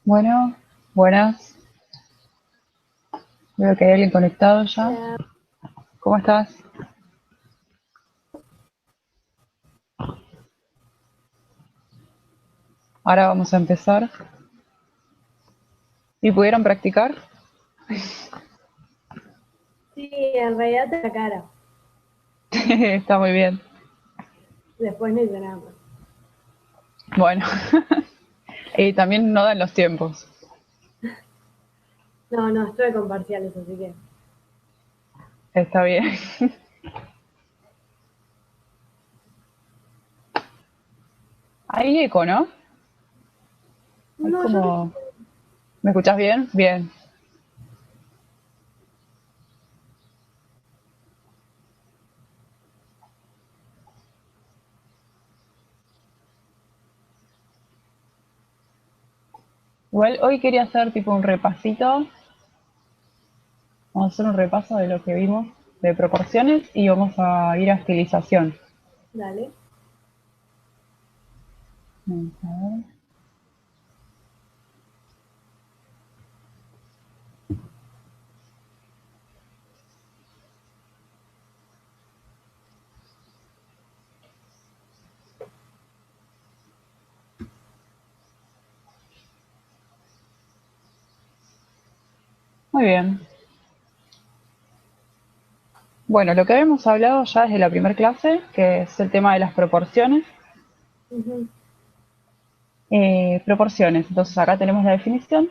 Bueno, buenas. Veo que hay alguien conectado ya. Hola. ¿Cómo estás? Ahora vamos a empezar. ¿Y pudieron practicar? Sí, en realidad te la cara. Está muy bien. Después no hice nada más. Bueno, y también no dan los tiempos. No, no, estuve con parciales, así que. Está bien. Hay eco, ¿no? Hay No, yo te como... ¿Me escuchás bien? Bien. Igual hoy quería hacer tipo un repasito. Vamos a hacer un repaso de lo que vimos de proporciones y vamos a ir a estilización. dale. Vamos a ver. Muy bien. Bueno, lo que habíamos hablado ya desde la primera clase, que es el tema de las proporciones. Ujú. Proporciones. Entonces acá tenemos la definición.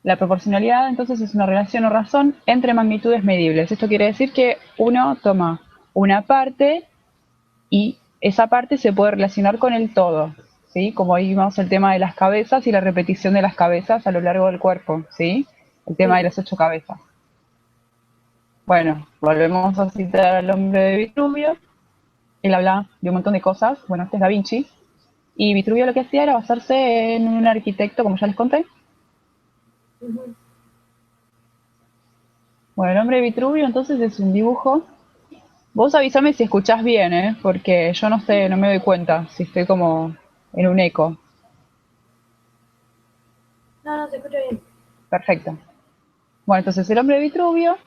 La proporcionalidad entonces es una relación o razón entre magnitudes medibles. Esto quiere decir que uno toma una parte y esa parte se puede relacionar con el todo, ¿sí? Como ahí vimos el tema de las cabezas y la repetición de las cabezas a lo largo del cuerpo, ¿sí? El tema de Sí. las 8 cabezas. Bueno, volvemos a citar al hombre de Vitruvio. Él habla de un montón de cosas. Bueno, este es Da Vinci. Y Vitruvio lo que hacía era basarse en un arquitecto, como ya les conté. Ujú. Bueno, el hombre de Vitruvio entonces es un dibujo. Vos avísame si escuchás bien, ¿eh? Porque yo no sé, no me doy cuenta si estoy como en un eco. No, no, se escucha bien. Perfecto. Bueno, entonces el hombre de Vitruvio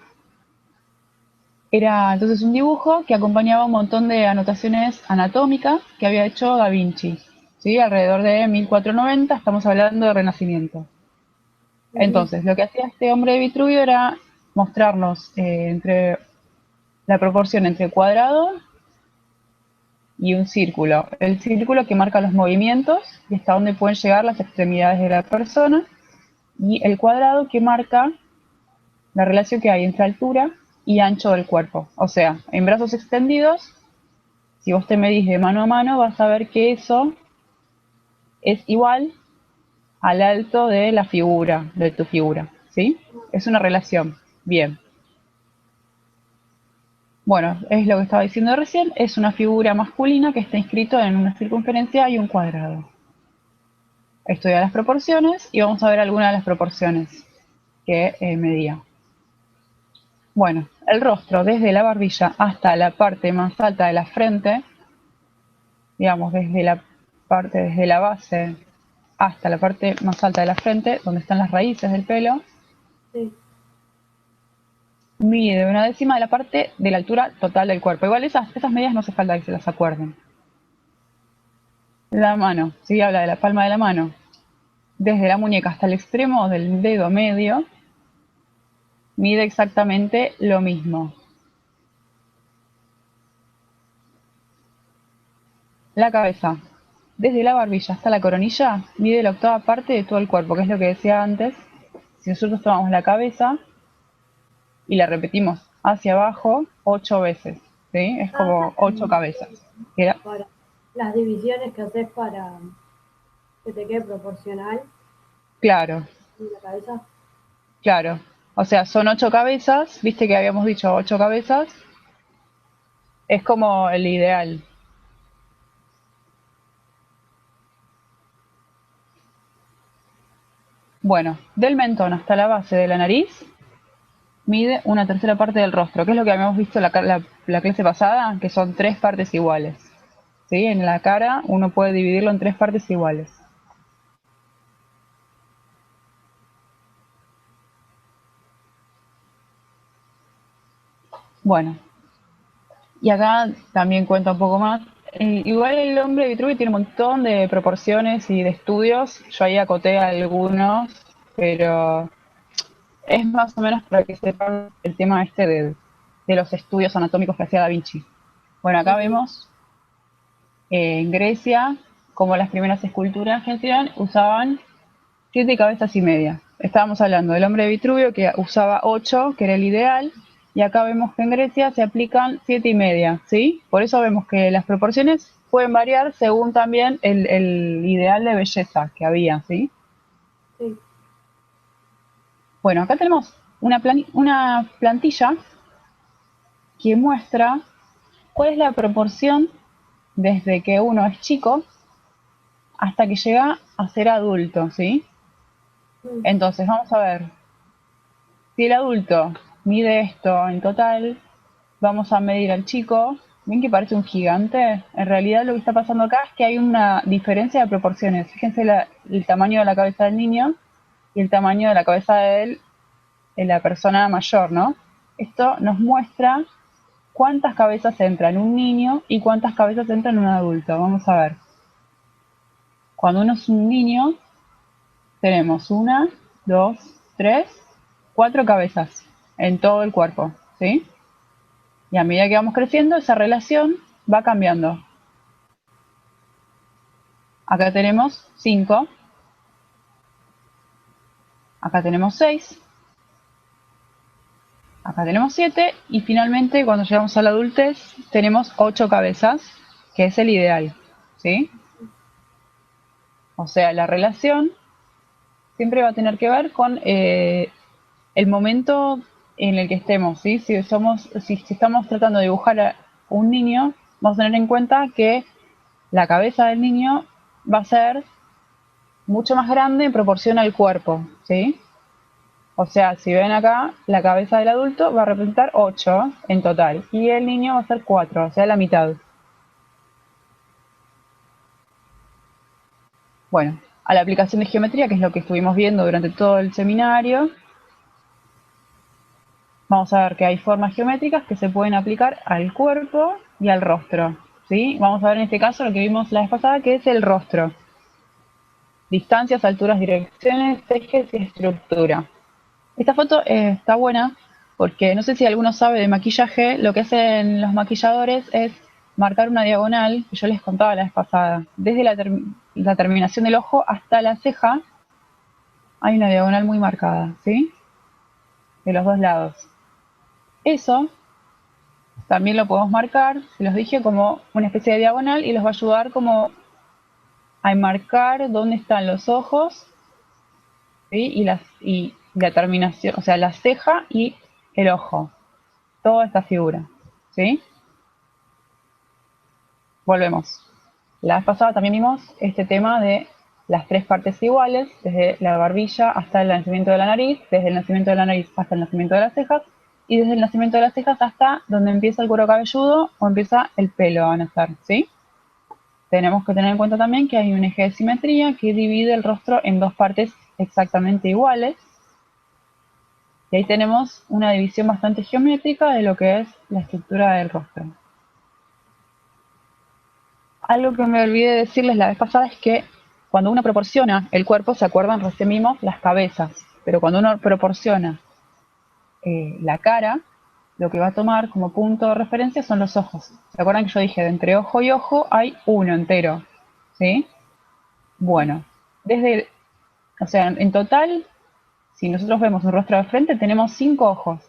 era entonces un dibujo que acompañaba un montón de anotaciones anatómicas que había hecho Da Vinci. ¿Sí? Alrededor de 1490, estamos hablando de Renacimiento. Ujú. Entonces, lo que hacía este hombre de Vitruvio era mostrarnos entre la proporción entre cuadrado y un círculo. El círculo que marca los movimientos y hasta dónde pueden llegar las extremidades de la persona, y el cuadrado que marca la relación que hay entre altura y ancho del cuerpo. O sea, en brazos extendidos, si vos te medís de mano a mano, vas a ver que eso es igual al alto de la figura, de tu figura. ¿Sí? Es una relación. Bien. Bueno, es lo que estaba diciendo recién, es una figura masculina que está inscrito en una circunferencia y un cuadrado. Estudiar las proporciones y vamos a ver algunas de las proporciones que medía. Bueno, el rostro desde la barbilla hasta la parte más alta de la frente, digamos desde la base hasta la parte más alta de la frente, donde están las raíces del pelo, Sí. mide una décima de la parte de la altura total del cuerpo. Igual esas medidas no hace falta que se las acuerden. La mano, ¿sí? Habla de la palma de la mano. Desde la muñeca hasta el extremo del dedo medio, mide exactamente lo mismo. La cabeza, desde la barbilla hasta la coronilla, mide la octava parte de todo el cuerpo, que es lo que decía antes. Si nosotros tomamos la cabeza y la repetimos hacia abajo 8 veces, ¿sí? Es Ah, como 8 cabezas. Era, para las divisiones que haces para que te quede proporcional claro, en la cabeza. claro. O sea, son 8 cabezas, viste que habíamos dicho 8 cabezas, es como el ideal. Bueno, del mentón hasta la base de la nariz mide una tercera parte del rostro, que es lo que habíamos visto la clase pasada, que son 3 partes iguales. ¿Sí? En la cara uno puede dividirlo en 3 partes iguales. Bueno, y acá también cuenta un poco más. Igual el hombre de Vitruvio tiene un montón de proporciones y de estudios. Yo ahí acoté algunos, pero es más o menos para que sepan el tema este de los estudios anatómicos que hacía Da Vinci. Bueno, acá Ok. vemos en Grecia como las primeras esculturas que hacían usaban 7 cabezas y media. Estábamos hablando del hombre de Vitruvio que usaba 8, que era el ideal, y acá vemos que en Grecia se aplican 7 y media, ¿sí? Por eso vemos que las proporciones pueden variar según también el ideal de belleza que había, ¿sí? Sí. Bueno, acá tenemos una plantilla que muestra cuál es la proporción desde que uno es chico hasta que llega a ser adulto, ¿sí? Mm. Entonces, vamos a ver, si el adulto mide esto en total, vamos a medir al chico. ¿Ven que parece un gigante? En realidad lo que está pasando acá es que hay una diferencia de proporciones. Fíjense el tamaño de la cabeza del niño y el tamaño de la cabeza de la persona mayor, ¿no? Esto nos muestra cuántas cabezas entran en un niño y cuántas cabezas entran en un adulto. Vamos a ver. Cuando uno es un niño, tenemos 1, 2, 3, 4 cabezas en todo el cuerpo, ¿sí? Y a medida que vamos creciendo, esa relación va cambiando. Acá tenemos 5, acá tenemos 6, acá tenemos 7 y finalmente cuando llegamos a la adultez tenemos 8 cabezas, que es el ideal, ¿sí? O sea, la relación siempre va a tener que ver con el momento en el que estemos, ¿sí? Si estamos tratando de dibujar a un niño, vamos a tener en cuenta que la cabeza del niño va a ser mucho más grande en proporción al cuerpo, ¿sí? O sea, si ven acá, la cabeza del adulto va a representar 8 en total y el niño va a ser 4, o sea, la mitad. Bueno, a la aplicación de geometría, que es lo que estuvimos viendo durante todo el seminario, vamos a ver que hay formas geométricas que se pueden aplicar al cuerpo y al rostro, ¿sí? Vamos a ver en este caso lo que vimos la vez pasada, que es el rostro. Distancias, alturas, direcciones, ejes y estructura. Esta foto está buena porque no sé si alguno sabe de maquillaje, lo que hacen los maquilladores es marcar una diagonal, que yo les contaba la vez pasada, desde la terminación del ojo hasta la ceja hay una diagonal muy marcada, ¿sí? De los dos lados. Eso también lo podemos marcar, se los dije, como una especie de diagonal y los va a ayudar como a enmarcar dónde están los ojos, ¿sí? Y la terminación, o sea, la ceja y el ojo, toda esta figura, ¿sí? Volvemos. La vez pasada también vimos este tema de las 3 partes iguales, desde la barbilla hasta el nacimiento de la nariz, desde el nacimiento de la nariz hasta el nacimiento de las cejas, y desde el nacimiento de las cejas hasta donde empieza el cuero cabelludo o empieza el pelo a nacer, ¿sí? Tenemos que tener en cuenta también que hay un eje de simetría que divide el rostro en 2 partes exactamente iguales, y ahí tenemos una división bastante geométrica de lo que es la estructura del rostro. Algo que me olvidé de decirles la vez pasada es que cuando uno proporciona el cuerpo, se acuerdan, recién vimos las cabezas, pero cuando uno proporciona la cara, lo que va a tomar como punto de referencia son los ojos. ¿Se acuerdan que yo dije de entre ojo y ojo hay uno entero? ¿Sí? Sí. Bueno, o sea, en total, si nosotros vemos un rostro de frente, tenemos 5 ojos.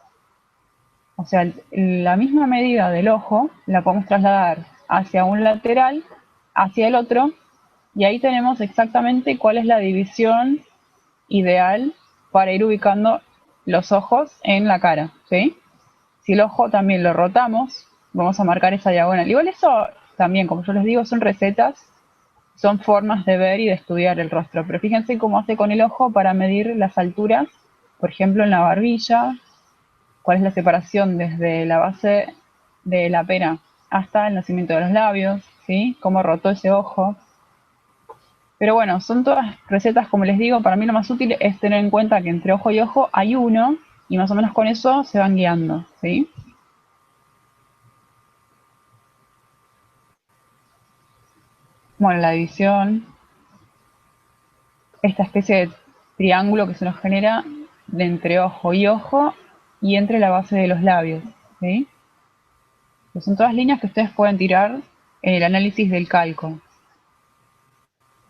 O sea, la misma medida del ojo la podemos trasladar hacia un lateral, hacia el otro, y ahí tenemos exactamente cuál es la división ideal para ir ubicando los ojos en la cara, ¿sí? Si el ojo también lo rotamos, vamos a marcar esa diagonal. Igual eso también, como yo les digo, son recetas, son formas de ver y de estudiar el rostro. Pero fíjense cómo hace con el ojo para medir las alturas, por ejemplo, en la barbilla, cuál es la separación desde la base de la pera hasta el nacimiento de los labios, ¿sí? Cómo rotó ese ojo. Pero bueno, son todas recetas, como les digo, para mí lo más útil es tener en cuenta que entre ojo y ojo hay uno, y más o menos con eso se van guiando, ¿sí? Bueno, la división, esta especie de triángulo que se nos genera de entre ojo y entre la base de los labios, ¿sí? Que son todas líneas que ustedes pueden tirar en el análisis del calco.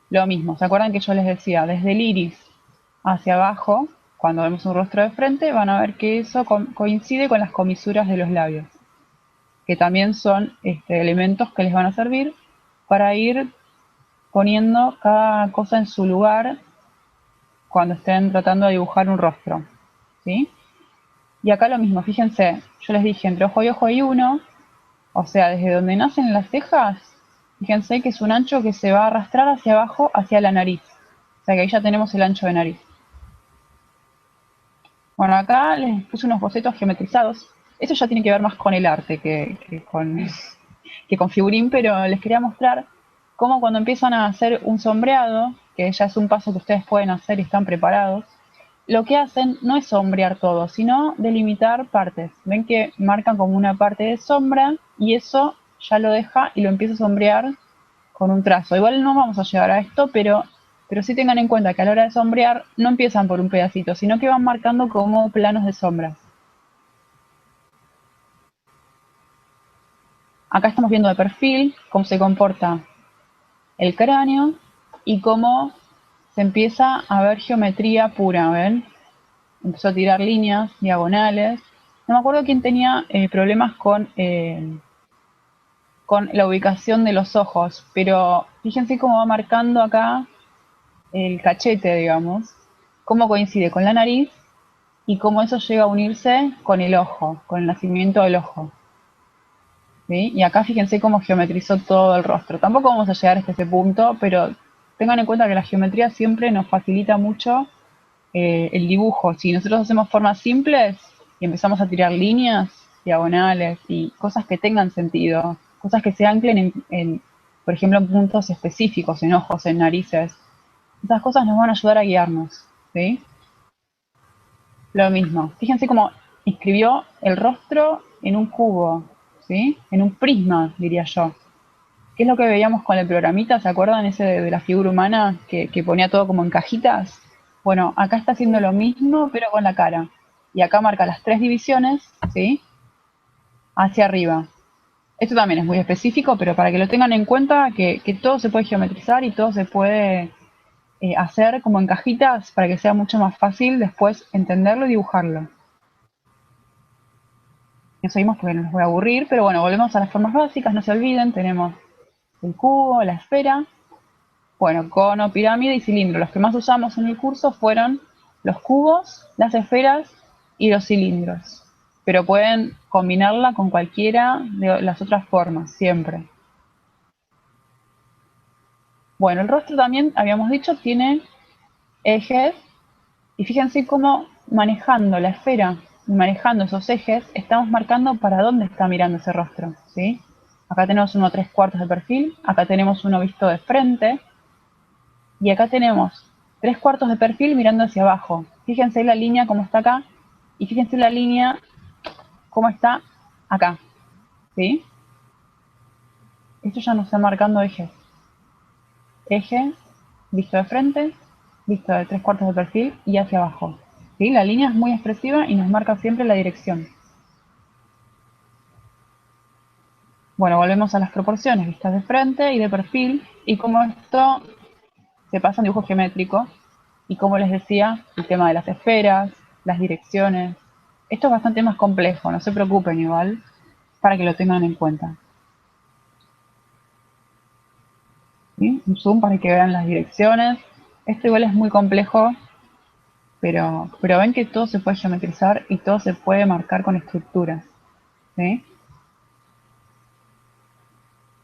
Lo mismo, ¿se acuerdan que yo les decía? Desde el iris hacia abajo, cuando vemos un rostro de frente, van a ver que eso coincide con las comisuras de los labios, que también son elementos que les van a servir para ir poniendo cada cosa en su lugar cuando estén tratando de dibujar un rostro, ¿sí? Y acá lo mismo, fíjense, yo les dije entre ojo hay uno, o sea, desde donde nacen las cejas, fíjense que es un ancho que se va a arrastrar hacia abajo, hacia la nariz. O sea que ahí ya tenemos el ancho de nariz. Bueno, acá les puse unos bocetos geometrizados. Eso ya tiene que ver más con el arte que con figurín, pero les quería mostrar cómo cuando empiezan a hacer un sombreado, que ya es un paso que ustedes pueden hacer y están preparados, lo que hacen no es sombrear todo, sino delimitar partes. Ven que marcan como una parte de sombra y eso ya lo deja y lo empieza a sombrear con un trazo. Igual no vamos a llegar a esto, pero sí tengan en cuenta que a la hora de sombrear no empiezan por un pedacito, sino que van marcando como planos de sombras. Acá estamos viendo de perfil cómo se comporta el cráneo y cómo se empieza a ver geometría pura, ¿ven? Empezó a tirar líneas, diagonales. No me acuerdo quién tenía problemas con la ubicación de los ojos, pero fíjense cómo va marcando acá el cachete, digamos, cómo coincide con la nariz y cómo eso llega a unirse con el ojo, con el nacimiento del ojo. ¿Sí? Y acá fíjense cómo geometrizó todo el rostro. Tampoco vamos a llegar hasta ese punto, pero tengan en cuenta que la geometría siempre nos facilita mucho el dibujo. Si nosotros hacemos formas simples y empezamos a tirar líneas, diagonales y cosas que tengan sentido, cosas que se anclen por ejemplo, en puntos específicos, en ojos, en narices, esas cosas nos van a ayudar a guiarnos. ¿Sí? Lo mismo. Fíjense cómo inscribió el rostro en un cubo, ¿sí? En un prisma, diría yo. ¿Qué es lo que veíamos con el programita? ¿Se acuerdan ese de la figura humana que ponía todo como en cajitas? Bueno, acá está haciendo Sí. lo mismo, pero con la cara. Y acá marca las tres divisiones, ¿sí? Hacia arriba. Esto también es muy específico, pero para que lo tengan en cuenta, que todo se puede geometrizar y todo se puede hacer como en cajitas para que sea mucho más fácil después entenderlo y dibujarlo. No seguimos porque no los voy a aburrir, pero bueno, volvemos a las formas básicas, no se olviden, tenemos el cubo, la esfera, bueno, cono, pirámide y cilindro. Los que más usamos en el curso fueron los cubos, las esferas y los cilindros. Pero pueden combinarla con cualquiera de las otras formas, siempre. Bueno, el rostro también, habíamos dicho, tiene ejes. Y fíjense cómo manejando la esfera y manejando esos ejes, estamos marcando para dónde está mirando ese rostro, ¿sí? Acá tenemos uno 3/4 de perfil, acá tenemos uno visto de frente, y acá tenemos 3/4 de perfil mirando hacia abajo. Fíjense la línea como está acá, y fíjense la línea cómo está acá, ¿sí? Esto ya nos está marcando ejes. Eje, visto de frente, visto de 3/4 de perfil y hacia abajo. ¿Sí? La línea es muy expresiva y nos marca siempre la dirección. Bueno, volvemos a las proporciones vistas de frente y de perfil y cómo esto se pasa en dibujo geométrico y como les decía, el tema de las esferas, las direcciones. Esto es bastante más complejo, no se preocupen igual, para que lo tengan en cuenta. ¿Sí? Un zoom para que vean las direcciones. Esto igual es muy complejo, pero ven que todo se puede geometrizar y todo se puede marcar con estructuras. ¿Sí?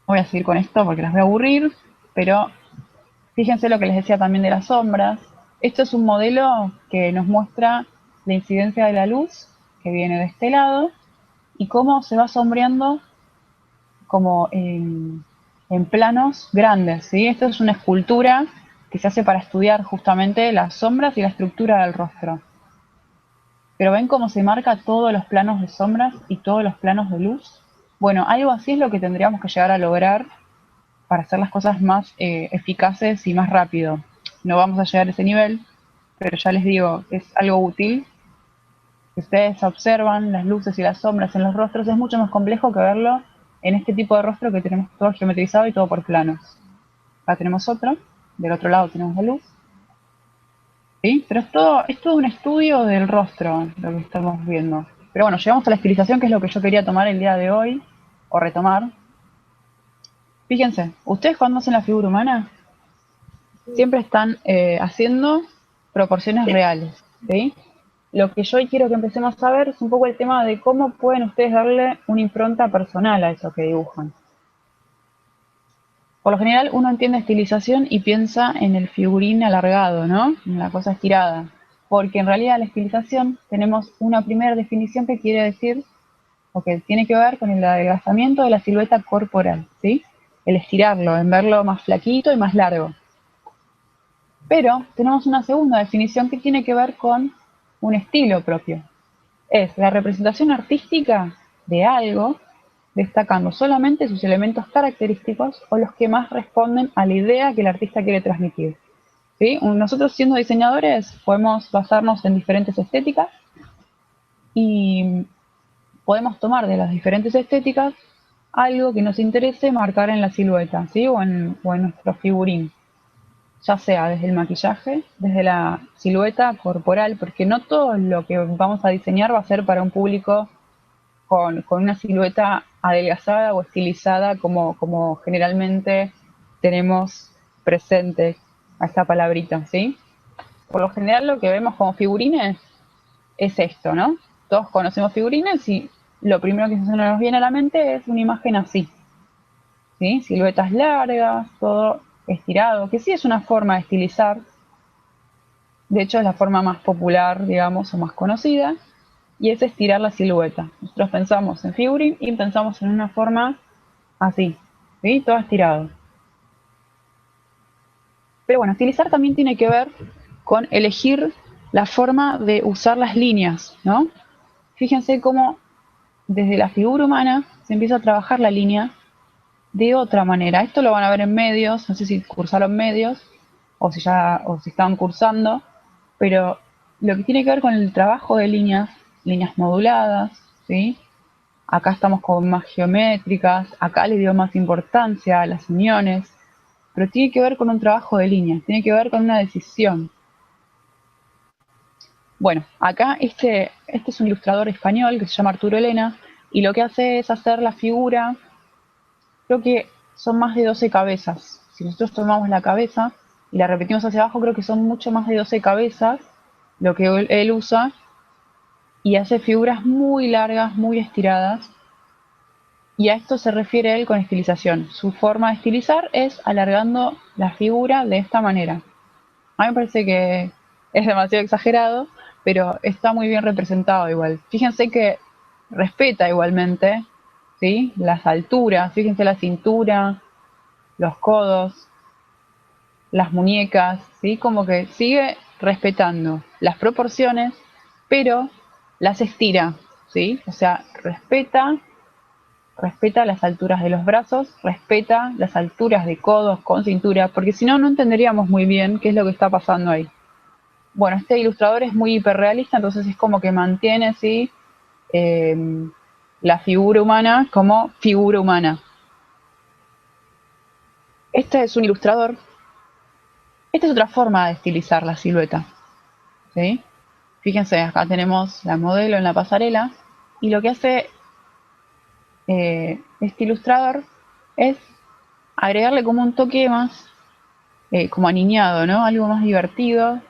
No voy a seguir con esto porque las voy a aburrir, pero fíjense lo que les decía también de las sombras. Esto es un modelo que nos muestra la incidencia de la luz que viene de este lado y cómo se va sombreando como en planos grandes, ¿sí? Esto es una escultura que se hace para estudiar justamente las sombras y la estructura del rostro. Pero ven cómo se marca todos los planos de sombras y todos los planos de luz. Bueno, algo así es lo que tendríamos que llegar a lograr para hacer las cosas más eficaces y más rápido. No vamos a llegar a ese nivel, pero ya les digo, es algo útil. Si ustedes observan las luces y las sombras en los rostros, es mucho más complejo que verlo en este tipo de rostro que tenemos todo geometrizado y todo por planos. Acá tenemos otro, del otro lado tenemos la luz. ¿Sí? Pero es todo un estudio del rostro lo que estamos viendo. Pero bueno, llegamos a la estilización, que es lo que yo quería tomar el día de hoy, o retomar. Fíjense, ustedes cuando hacen la figura humana, Sí. siempre están haciendo proporciones reales, ¿sí? Lo que yo hoy quiero que empecemos a ver es un poco el tema de cómo pueden ustedes darle una impronta personal a eso que dibujan. Por lo general uno entiende estilización y piensa en el figurín alargado, ¿no? En la cosa estirada. Porque en realidad la estilización tenemos una primera definición que quiere decir, o que tiene que ver con el adelgazamiento de la silueta corporal, ¿sí? El estirarlo, en verlo más flaquito y más largo. Pero tenemos una segunda definición que tiene que ver con un estilo propio. Es la representación artística de algo, destacando solamente sus elementos característicos o los que más responden a la idea que el artista quiere transmitir. ¿Sí? Nosotros siendo diseñadores podemos basarnos en diferentes estéticas y podemos tomar de las diferentes estéticas algo que nos interese marcar en la silueta, ¿sí? O en nuestro figurín, ya sea desde el maquillaje, desde la silueta corporal, porque no todo lo que vamos a diseñar va a ser para un público con una silueta adelgazada o estilizada como generalmente tenemos presente a esta palabrita, ¿sí? Por lo general lo que vemos como figurines es esto, ¿no? Todos conocemos figurines y lo primero que se nos viene a la mente es una imagen así, ¿sí? Siluetas largas, todo estirado, que sí es una forma de estilizar, de hecho es la forma más popular, digamos, o más conocida, y es estirar la silueta. Nosotros pensamos en figurín y pensamos en una forma así, ¿sí? Todo estirado. Pero bueno, estilizar también tiene que ver con elegir la forma de usar las líneas, ¿no? Fíjense cómo desde la figura humana se empieza a trabajar la línea de otra manera. Esto lo van a ver en medios, no sé si cursaron medios o si estaban cursando, pero lo que tiene que ver con el trabajo de líneas, líneas moduladas, ¿sí? Acá estamos con más geométricas, acá le dio más importancia a las uniones, pero tiene que ver con un trabajo de líneas, tiene que ver con una decisión. Bueno, acá este es un ilustrador español que se llama Arturo Elena, y lo que hace es hacer la figura, creo que son más de 12 cabezas. Si nosotros tomamos la cabeza y la repetimos hacia abajo, creo que son mucho más de 12 cabezas lo que él usa, y hace figuras muy largas, muy estiradas, y a esto se refiere él con estilización. Su forma de estilizar es alargando la figura de esta manera. A mí me parece que es demasiado exagerado, pero está muy bien representado igual. Fíjense que respeta igualmente, ¿sí? Las alturas, fíjense la cintura, los codos, las muñecas, ¿sí? Como que sigue respetando las proporciones, pero las estira, ¿sí? O sea, respeta las alturas de los brazos, respeta las alturas de codos con cintura, porque si no, no entenderíamos muy bien qué es lo que está pasando ahí. Bueno, este ilustrador es muy hiperrealista, entonces es como que mantiene, ¿sí? eh, la figura humana como figura humana. Este es un ilustrador. Esta es otra forma de estilizar la silueta, ¿sí? Fíjense, acá tenemos la modelo en la pasarela, y lo que hace este ilustrador es agregarle como un toque más, como aniñado, ¿no? Algo más divertido,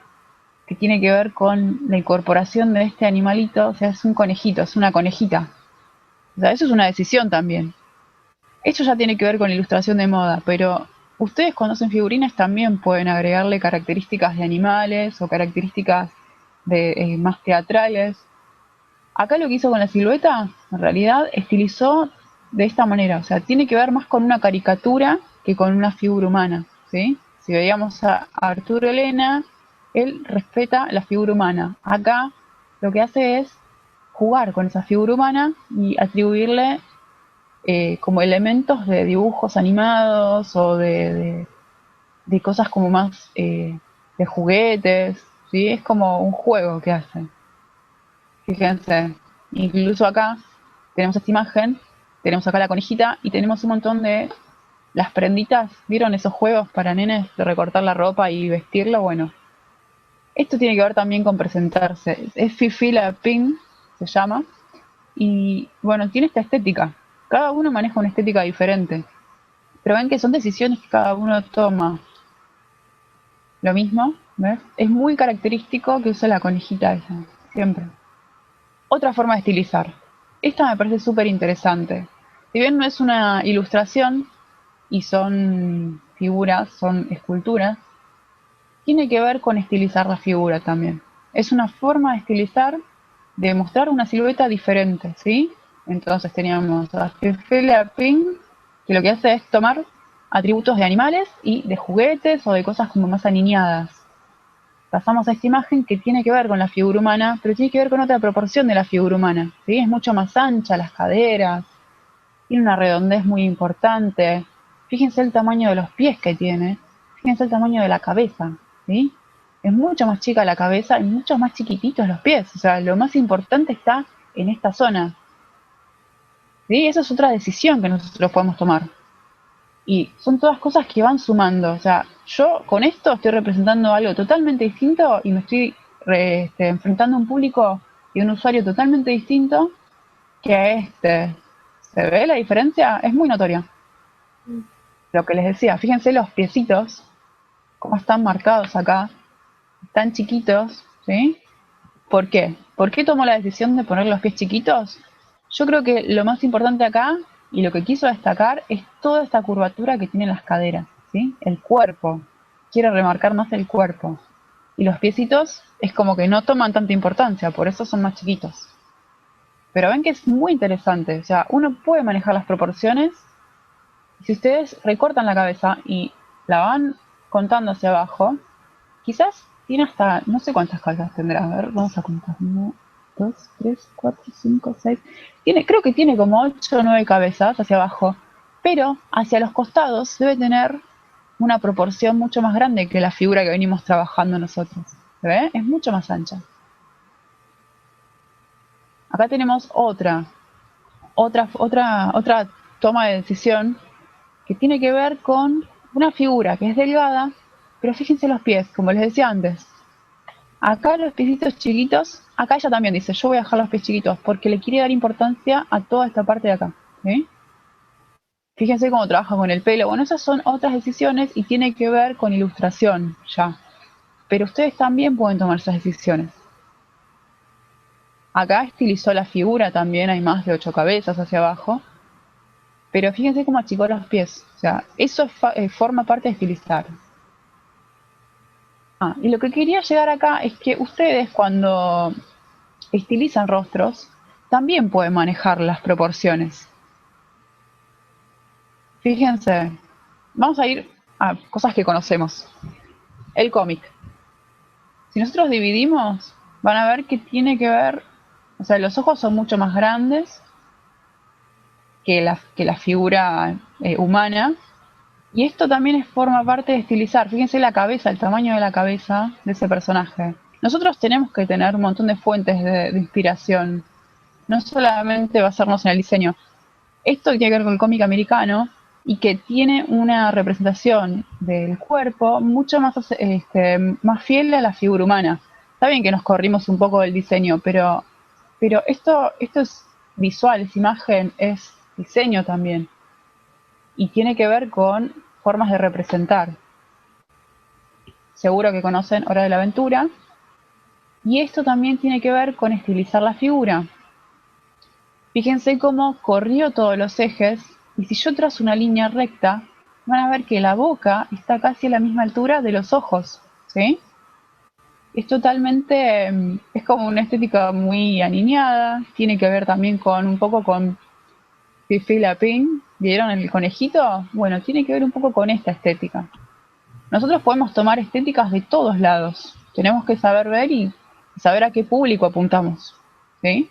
que tiene que ver con la incorporación de este animalito, o sea, es un conejito, es una conejita. O sea, eso es una decisión también. Esto ya tiene que ver con la ilustración de moda, pero ustedes cuando hacen figurines también pueden agregarle características de animales o características de, más teatrales. Acá lo que hizo con la silueta, en realidad, estilizó de esta manera. O sea, tiene que ver más con una caricatura que con una figura humana, ¿sí? Si veíamos a Arturo Elena, él respeta la figura humana. Acá lo que hace es jugar con esa figura humana y atribuirle como elementos de dibujos animados o de cosas como más de juguetes, ¿sí? Es como un juego que hacen. Fíjense, incluso acá tenemos esta imagen, tenemos acá la conejita y tenemos un montón de las prenditas. ¿Vieron esos juegos para nenes de recortar la ropa y vestirla? Bueno, esto tiene que ver también con presentarse. Es Fifi la Pink, se llama, y bueno, tiene esta estética. Cada uno maneja una estética diferente, pero ven que son decisiones que cada uno toma. Lo mismo, ¿ves? Es muy característico que use la conejita esa, siempre. Otra forma de estilizar. Esta me parece súper interesante. Si bien no es una ilustración y son figuras, son esculturas, tiene que ver con estilizar la figura también. Es una forma de estilizar, de mostrar una silueta diferente, ¿sí? Entonces teníamos a Cecilia Pink, que lo que hace es tomar atributos de animales y de juguetes o de cosas como más aniñadas. Pasamos a esta imagen que tiene que ver con la figura humana, pero tiene que ver con otra proporción de la figura humana, ¿sí? Es mucho más ancha las caderas, tiene una redondez muy importante. Fíjense el tamaño de los pies que tiene, fíjense el tamaño de la cabeza, ¿sí? Es mucho más chica la cabeza y mucho más chiquititos los pies, o sea, lo más importante está en esta zona, ¿sí? Esa es otra decisión que nosotros podemos tomar. Y son todas cosas que van sumando. O sea, yo con esto estoy representando algo totalmente distinto y me estoy enfrentando a un público y un usuario totalmente distinto que a este. ¿Se ve la diferencia? Es muy notoria. Lo que les decía, fíjense los piecitos, cómo están marcados acá, tan chiquitos, ¿sí? ¿Por qué? ¿Por qué tomó la decisión de poner los pies chiquitos? Yo creo que lo más importante acá y lo que quiso destacar es toda esta curvatura que tienen las caderas, ¿sí? El cuerpo. Quiere remarcar más el cuerpo. Y los piecitos es como que no toman tanta importancia, por eso son más chiquitos. Pero ven que es muy interesante, o sea, uno puede manejar las proporciones. Si ustedes recortan la cabeza y la van contando hacia abajo, quizás tiene hasta, no sé cuántas cabezas tendrá, a ver, vamos a contar. 1, 2, 3, 4, 5, 6. Creo que tiene como 8 o 9 cabezas hacia abajo, pero hacia los costados debe tener una proporción mucho más grande que la figura que venimos trabajando nosotros. ¿Se ve? Es mucho más ancha. Acá tenemos otra toma de decisión que tiene que ver con una figura que es delgada, pero fíjense los pies, como les decía antes. Acá los piecitos chiquitos, acá ella también dice, yo voy a dejar los pies chiquitos porque le quiere dar importancia a toda esta parte de acá. ¿Sí? Fíjense cómo trabaja con el pelo. Bueno, esas son otras decisiones y tiene que ver con ilustración ya. Pero ustedes también pueden tomar esas decisiones. Acá estilizó la figura también, hay más de 8 cabezas hacia abajo. Pero fíjense cómo achicó los pies. O sea, eso forma parte de estilizar. Y lo que quería llegar acá es que ustedes cuando estilizan rostros, también pueden manejar las proporciones. Fíjense, vamos a ir a cosas que conocemos. El cómic. Si nosotros dividimos, van a ver que tiene que ver, o sea, los ojos son mucho más grandes que la figura humana. Y esto también forma parte de estilizar. Fíjense la cabeza, el tamaño de la cabeza de ese personaje. Nosotros tenemos que tener un montón de fuentes de inspiración. No solamente basarnos en el diseño. Esto tiene que ver con el cómic americano y que tiene una representación del cuerpo mucho más, más fiel a la figura humana. Está bien que nos corrimos un poco del diseño, pero esto es visual, es imagen, es diseño también. Y tiene que ver con formas de representar. Seguro que conocen Hora de la Aventura. Y esto también tiene que ver con estilizar la figura. Fíjense cómo corrió todos los ejes y si yo trazo una línea recta, van a ver que la boca está casi a la misma altura de los ojos, ¿sí? Es totalmente, es como una estética muy aniñada, tiene que ver también con un poco con Fifi la Pink, ¿vieron el conejito? Bueno, tiene que ver un poco con esta estética. Nosotros podemos tomar estéticas de todos lados, tenemos que saber ver y saber a qué público apuntamos, ¿sí?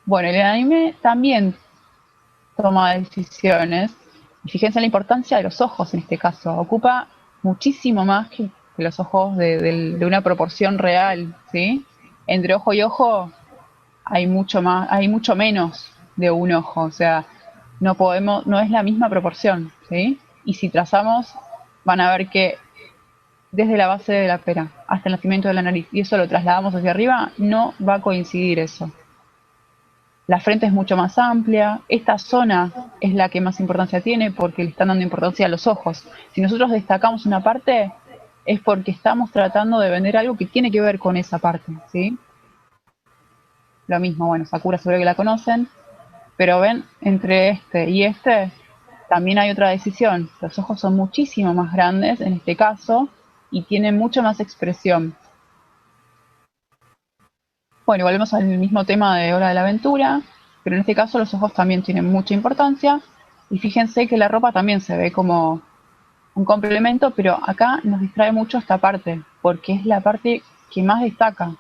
Bueno, el anime también toma decisiones. Y fíjense en la importancia de los ojos en este caso. Ocupa muchísimo más que los ojos de una proporción real, ¿sí? Entre ojo y ojo hay mucho más, hay mucho menos de un ojo, o sea, no podemos, no es la misma proporción, ¿sí? Y si trazamos, van a ver que desde la base de la pera hasta el nacimiento de la nariz, y eso lo trasladamos hacia arriba, no va a coincidir eso. La frente es mucho más amplia, esta zona es la que más importancia tiene porque le están dando importancia a los ojos. Si nosotros destacamos una parte, es porque estamos tratando de vender algo que tiene que ver con esa parte, ¿sí? Lo mismo, bueno, Sakura seguro que la conocen, pero ven, entre este y este también hay otra decisión. Los ojos son muchísimo más grandes en este caso y tienen mucha más expresión. Bueno, volvemos al mismo tema de Hora de la Aventura, pero en este caso los ojos también tienen mucha importancia. Y fíjense que la ropa también se ve como un complemento, pero acá nos distrae mucho esta parte, porque es la parte que más destaca.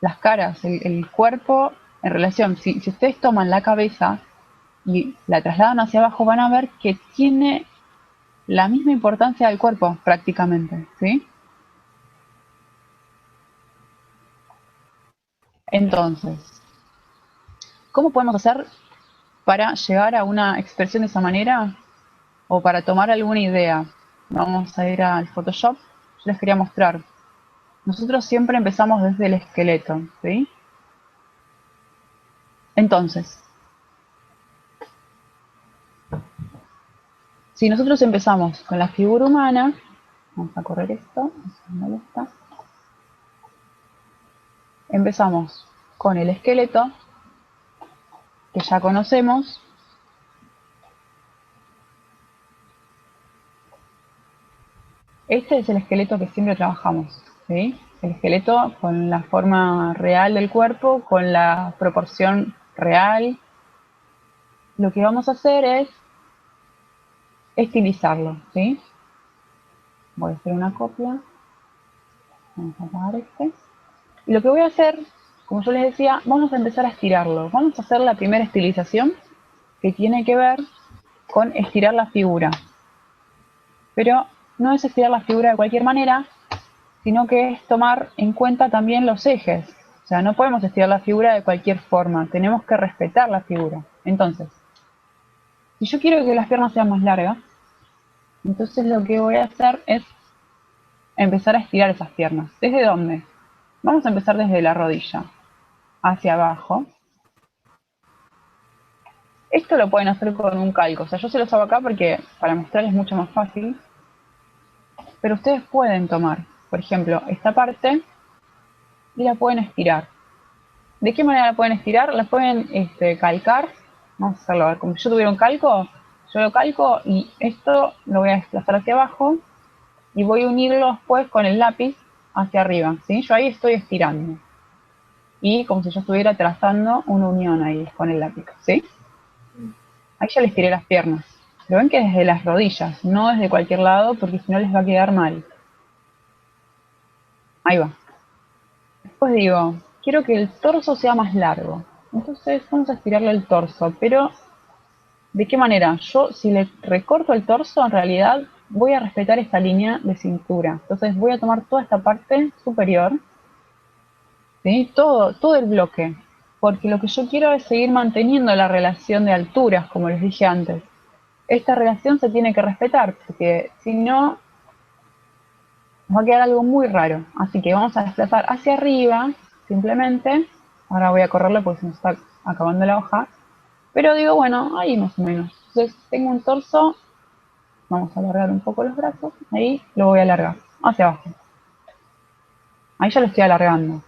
Las caras, el cuerpo en relación. Si ustedes toman la cabeza y la trasladan hacia abajo, van a ver que tiene la misma importancia del cuerpo prácticamente, ¿sí? Entonces, ¿cómo podemos hacer para llegar a una expresión de esa manera o para tomar alguna idea? Vamos a ir al Photoshop. Yo les quería mostrar. Nosotros siempre empezamos desde el esqueleto, ¿sí? Entonces, si nosotros empezamos con la figura humana, vamos a correr esto, ¿dónde está? Empezamos con el esqueleto, que ya conocemos. Este es el esqueleto que siempre trabajamos, ¿sí? El esqueleto con la forma real del cuerpo, con la proporción real. Lo que vamos a hacer es estilizarlo, ¿sí? Voy a hacer una copia. Vamos a apagar este. Y lo que voy a hacer, como yo les decía, vamos a empezar a estirarlo. Vamos a hacer la primera estilización que tiene que ver con estirar la figura. Pero no es estirar la figura de cualquier manera, sino que es tomar en cuenta también los ejes. O sea, no podemos estirar la figura de cualquier forma, tenemos que respetar la figura. Entonces, si yo quiero que las piernas sean más largas, entonces lo que voy a hacer es empezar a estirar esas piernas. ¿Desde dónde? Vamos a empezar desde la rodilla hacia abajo. Esto lo pueden hacer con un calco, o sea, yo se los hago acá porque para mostrarles es mucho más fácil. Pero ustedes pueden tomar, por ejemplo, esta parte y la pueden estirar. ¿De qué manera la pueden estirar? La pueden calcar. Vamos a hacerlo, a ver, como si yo tuviera un calco, yo lo calco y esto lo voy a desplazar hacia abajo y voy a unirlo después con el lápiz hacia arriba, ¿sí? Yo ahí estoy estirando. Y como si yo estuviera trazando una unión ahí con el lápiz, ¿sí? Ahí ya les tiré las piernas. Pero ven que desde las rodillas, no desde cualquier lado, porque si no les va a quedar mal. Ahí va. Después digo, quiero que el torso sea más largo. Entonces vamos a estirarle el torso, pero ¿de qué manera? Yo si le recorto el torso, en realidad voy a respetar esta línea de cintura. Entonces voy a tomar toda esta parte superior, ¿sí? Todo el bloque. Porque lo que yo quiero es seguir manteniendo la relación de alturas, como les dije antes. Esta relación se tiene que respetar, porque si no, nos va a quedar algo muy raro. Así que vamos a desplazar hacia arriba, simplemente. Ahora voy a correrlo porque se nos está acabando la hoja. Pero digo, bueno, ahí más o menos. Entonces tengo un torso, vamos a alargar un poco los brazos, ahí lo voy a alargar, hacia abajo. Ahí ya lo estoy alargando.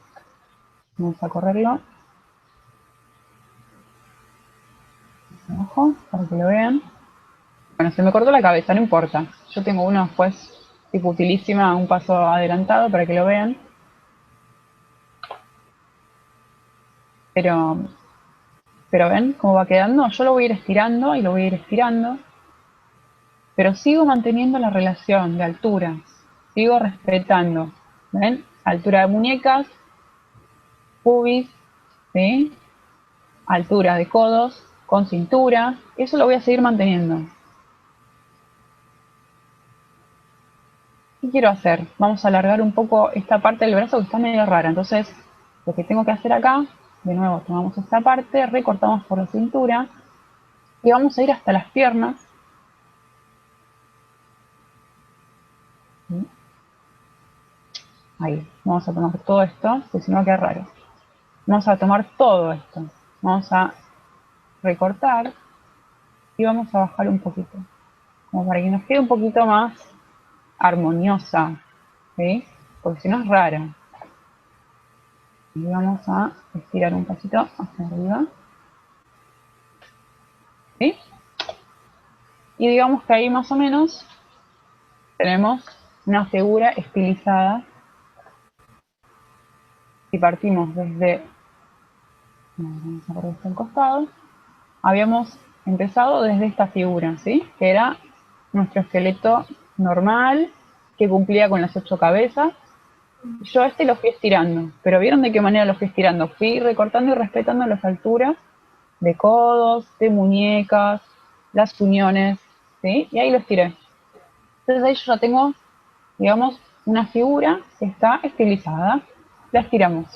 Vamos a correrlo hacia abajo para que lo vean. Bueno, se me cortó la cabeza, no importa. Yo tengo uno después, tipo utilísima, un paso adelantado para que lo vean. Pero ven cómo va quedando. Yo lo voy a ir estirando y lo voy a ir estirando. Pero sigo manteniendo la relación de alturas. Sigo respetando. ¿Ven? Altura de muñecas, pubis, ¿sí? Altura de codos. con cintura. Eso lo voy a seguir manteniendo. ¿Qué quiero hacer? Vamos a alargar un poco esta parte del brazo que está medio rara. Entonces, lo que tengo que hacer acá, de nuevo, tomamos esta parte, recortamos por la cintura y vamos a ir hasta las piernas. Ahí, vamos a tomar todo esto, porque si no queda raro. Vamos a tomar todo esto. Vamos a recortar y vamos a bajar un poquito. Como para que nos quede un poquito más armoniosa, ¿sí? Porque si no es rara. Y vamos a estirar un poquito hacia arriba. ¿Sí? Y digamos que ahí más o menos tenemos una figura estilizada. Si partimos desde, vamos a por este costado, habíamos empezado desde esta figura, ¿sí? Que era nuestro esqueleto normal, que cumplía con las 8 cabezas. Yo lo fui estirando, pero ¿vieron de qué manera lo fui estirando? Fui recortando y respetando las alturas de codos, de muñecas, las uniones, ¿sí? Y ahí lo estiré. Entonces ahí yo ya tengo, digamos, una figura que está estilizada. La estiramos.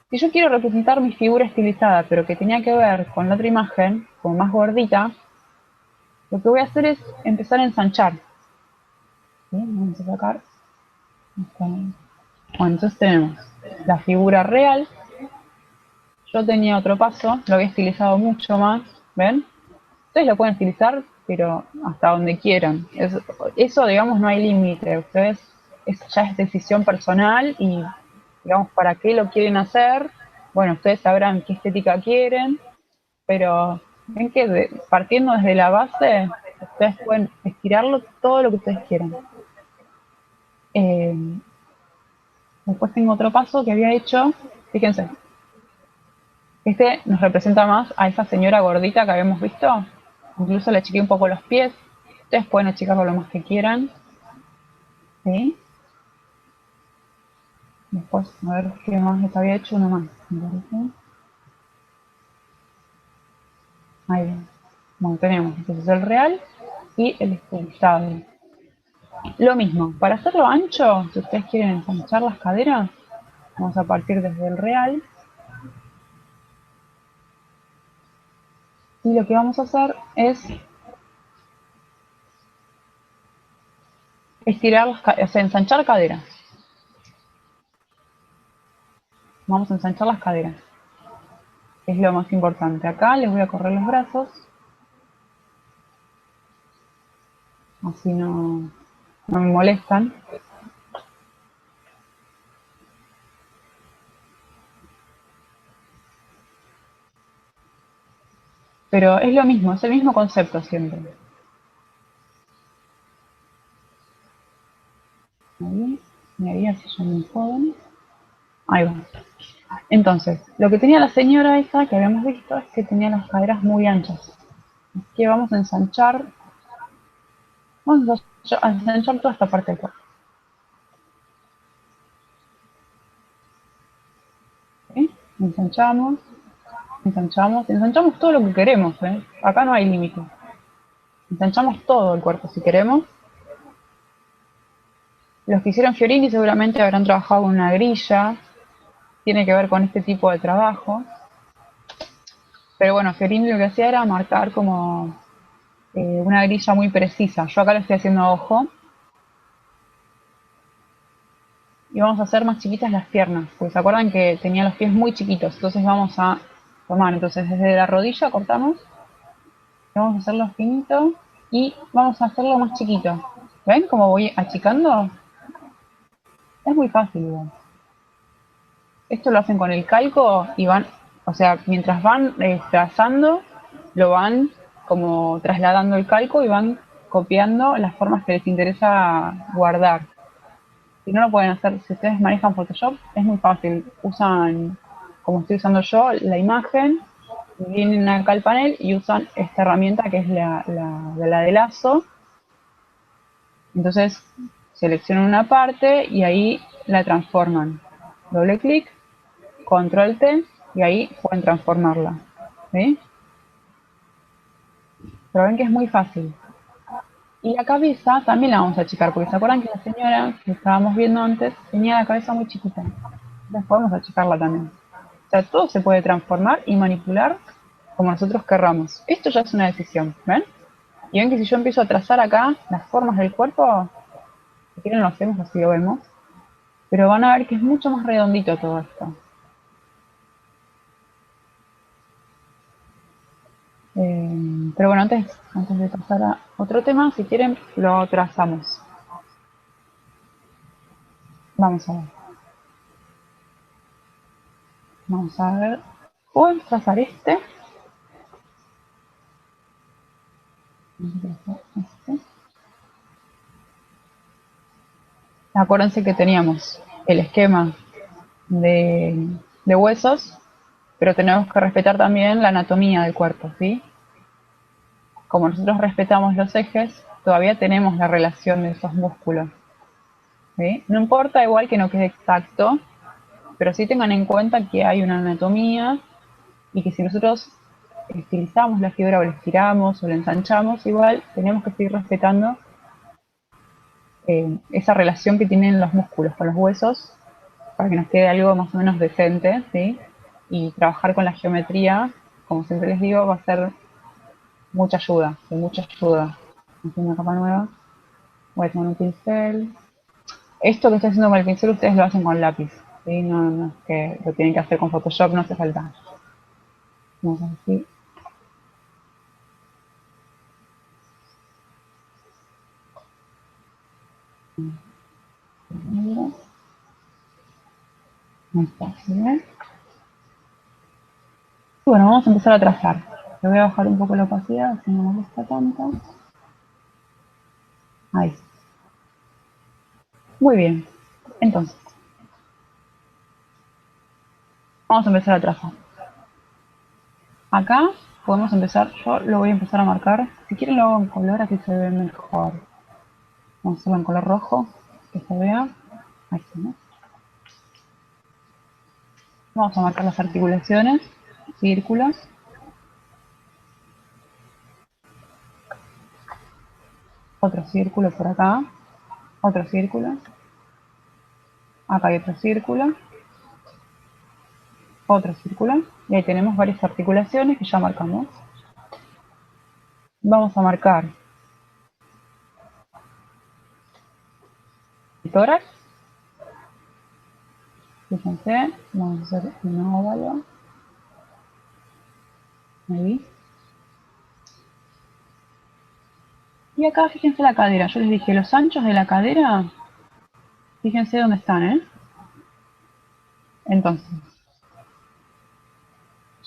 Si yo quiero representar mi figura estilizada, pero que tenía que ver con la otra imagen, como más gordita, lo que voy a hacer es empezar a ensanchar. ¿Sí? Vamos a sacar. Bueno, entonces tenemos la figura real. Yo tenía otro paso, lo había estilizado mucho más, ¿ven? Ustedes lo pueden estilizar, pero hasta donde quieran. Eso, digamos, no hay límite. Ustedes, ya es decisión personal y, digamos, para qué lo quieren hacer. Bueno, ustedes sabrán qué estética quieren, pero ven que partiendo desde la base, ustedes pueden estirarlo todo lo que ustedes quieran. Después tengo otro paso que había hecho, fíjense, este nos representa más a esa señora gordita que habíamos visto. Incluso le achiqué un poco los pies. Ustedes pueden achicarlo lo más que quieran. ¿Sí? Después, a ver qué más les había hecho, uno más. Ahí ven. Bueno, tenemos entonces el real y el estilizado. Lo mismo, para hacerlo ancho, si ustedes quieren ensanchar las caderas, vamos a partir desde el real. Y lo que vamos a hacer es estirar o sea, ensanchar caderas. Vamos a ensanchar las caderas. Es lo más importante. Acá les voy a correr los brazos. Así no me molestan. Pero es lo mismo, es el mismo concepto siempre. Ahí, y ahí así ya me joden. Ahí va. Entonces, lo que tenía la señora esa que habíamos visto es que tenía las caderas muy anchas. Así que vamos a ensanchar toda esta parte del cuerpo. ¿Sí? Ensanchamos, ensanchamos todo lo que queremos. Acá no hay límite. Ensanchamos todo el cuerpo si queremos. Los que hicieron Fiorini seguramente habrán trabajado con una grilla. Tiene que ver con este tipo de trabajo. Pero bueno, Fiorini lo que hacía era marcar como una grilla muy precisa. Yo acá lo estoy haciendo a ojo. Y vamos a hacer más chiquitas las piernas, porque se acuerdan que tenía los pies muy chiquitos. Entonces vamos a tomar, entonces desde la rodilla cortamos. Vamos a hacerlo finito y vamos a hacerlo más chiquito. ¿Ven cómo voy achicando? Es muy fácil. Esto lo hacen con el calco y van, o sea, mientras van trazando, lo van como trasladando el calco y van copiando las formas que les interesa guardar. Si no lo pueden hacer, si ustedes manejan Photoshop, es muy fácil. Usan, como estoy usando yo, la imagen, vienen acá al panel y usan esta herramienta que es la de lazo. Entonces seleccionan una parte y ahí la transforman. Doble clic, control T y ahí pueden transformarla. ¿Sí? Pero ven que es muy fácil. Y la cabeza también la vamos a achicar, porque se acuerdan que la señora que estábamos viendo antes tenía la cabeza muy chiquita. Entonces podemos achicarla también. O sea, todo se puede transformar y manipular como nosotros querramos. Esto ya es una decisión, ¿ven? Y ven que si yo empiezo a trazar acá las formas del cuerpo, si quieren lo hacemos así lo vemos, pero van a ver que es mucho más redondito todo esto. Pero bueno, antes de pasar a otro tema, si quieren lo trazamos. Vamos a ver. Vamos a ver. Podemos trazar este. Acuérdense que teníamos el esquema de huesos, pero tenemos que respetar también la anatomía del cuerpo, ¿sí? Como nosotros respetamos los ejes, todavía tenemos la relación de esos músculos, ¿sí? No importa igual que no quede exacto, pero sí tengan en cuenta que hay una anatomía y que si nosotros estilizamos la fibra o la estiramos o la ensanchamos, igual tenemos que seguir respetando esa relación que tienen los músculos con los huesos para que nos quede algo más o menos decente, ¿sí? Y trabajar con la geometría, como siempre les digo, va a ser mucha ayuda, de mucha ayuda. Aquí una capa nueva, voy a tomar un pincel. Esto que estoy haciendo con el pincel ustedes lo hacen con lápiz, ¿sí? No es que lo tienen que hacer con Photoshop, no hace falta. Vamos a así. Ahí está, ¿sí ven? Bueno, vamos a empezar a trazar. Le voy a bajar un poco la opacidad, así no me gusta tanto. Ahí. Muy bien. Entonces, vamos a empezar a trazar. Acá podemos empezar, yo lo voy a empezar a marcar. Si quieren lo hago en color, así se ve mejor. Vamos a hacerlo en color rojo, que se vea. Ahí está, ¿no? Vamos a marcar las articulaciones, círculos. Otro círculo por acá. Otro círculo. Acá hay otro círculo. Otro círculo. Y ahí tenemos varias articulaciones que ya marcamos. Vamos a marcar el tórax. Fíjense, vamos a hacer un óvalo. Ahí. Y acá fíjense la cadera. Yo les dije, los anchos de la cadera, fíjense dónde están, ¿eh? Entonces,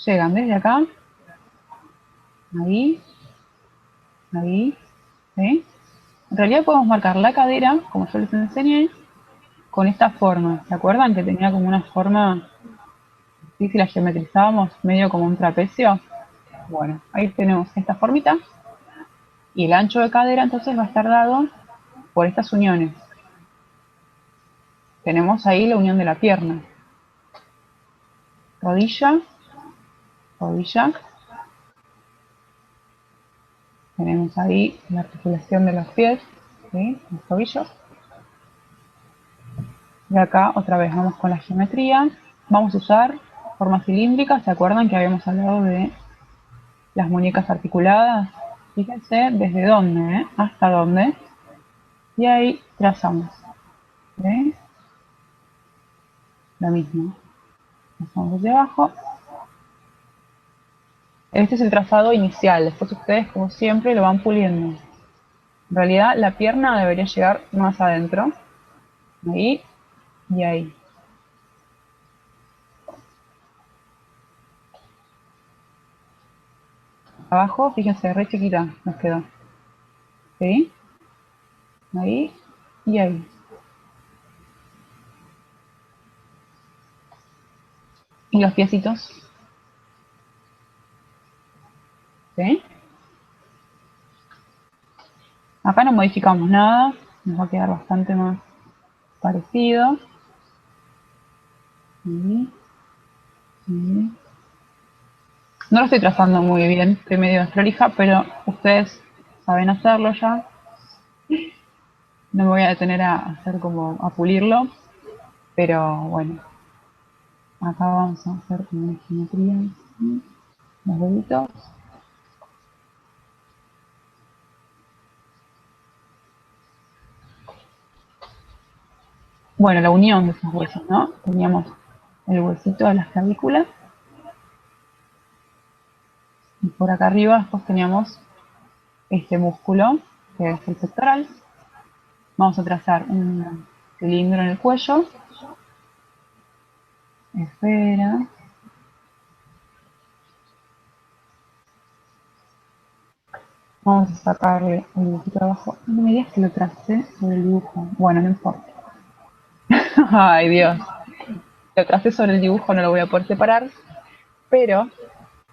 llegan desde acá, ahí, ahí, ¿sí? En realidad podemos marcar la cadera, como yo les enseñé, con esta forma. ¿Se acuerdan que tenía como una forma, sí, si la geometrizábamos, medio como un trapecio? Bueno, ahí tenemos esta formita. Y el ancho de cadera entonces va a estar dado por estas uniones. Tenemos ahí la unión de la pierna. Rodilla, rodilla. Tenemos ahí la articulación de los pies, ¿sí? Los tobillos. Y acá otra vez vamos con la geometría. Vamos a usar formas cilíndricas. ¿Se acuerdan que habíamos hablado de las muñecas articuladas? Fíjense desde dónde, ¿eh? Hasta dónde. Y ahí trazamos. ¿Sí? Lo mismo. Trazamos desde abajo. Este es el trazado inicial. Después ustedes, como siempre, lo van puliendo. En realidad, la pierna debería llegar más adentro. Ahí y ahí. Abajo, fíjense, re chiquita nos quedó. ¿Sí? Ahí y ahí. Y los piecitos. ¿Sí? Acá no modificamos nada. Nos va a quedar bastante más parecido. Ahí. Ahí. No lo estoy trazando muy bien, estoy medio desprolija, pero ustedes saben hacerlo ya. No me voy a detener a hacer como a pulirlo, pero bueno, acá vamos a hacer como una geometría, ¿sí? Los deditos. Bueno, la unión de esos huesos, ¿no? Teníamos el huesito de las clavículas y por acá arriba después teníamos este músculo que es el pectoral. Vamos a trazar un cilindro en el cuello, esfera. Vamos a sacarle el dibujito abajo. No me digas que lo tracé sobre el dibujo. Bueno, no importa. Ay, Dios. Lo tracé sobre el dibujo, no lo voy a poder separar, pero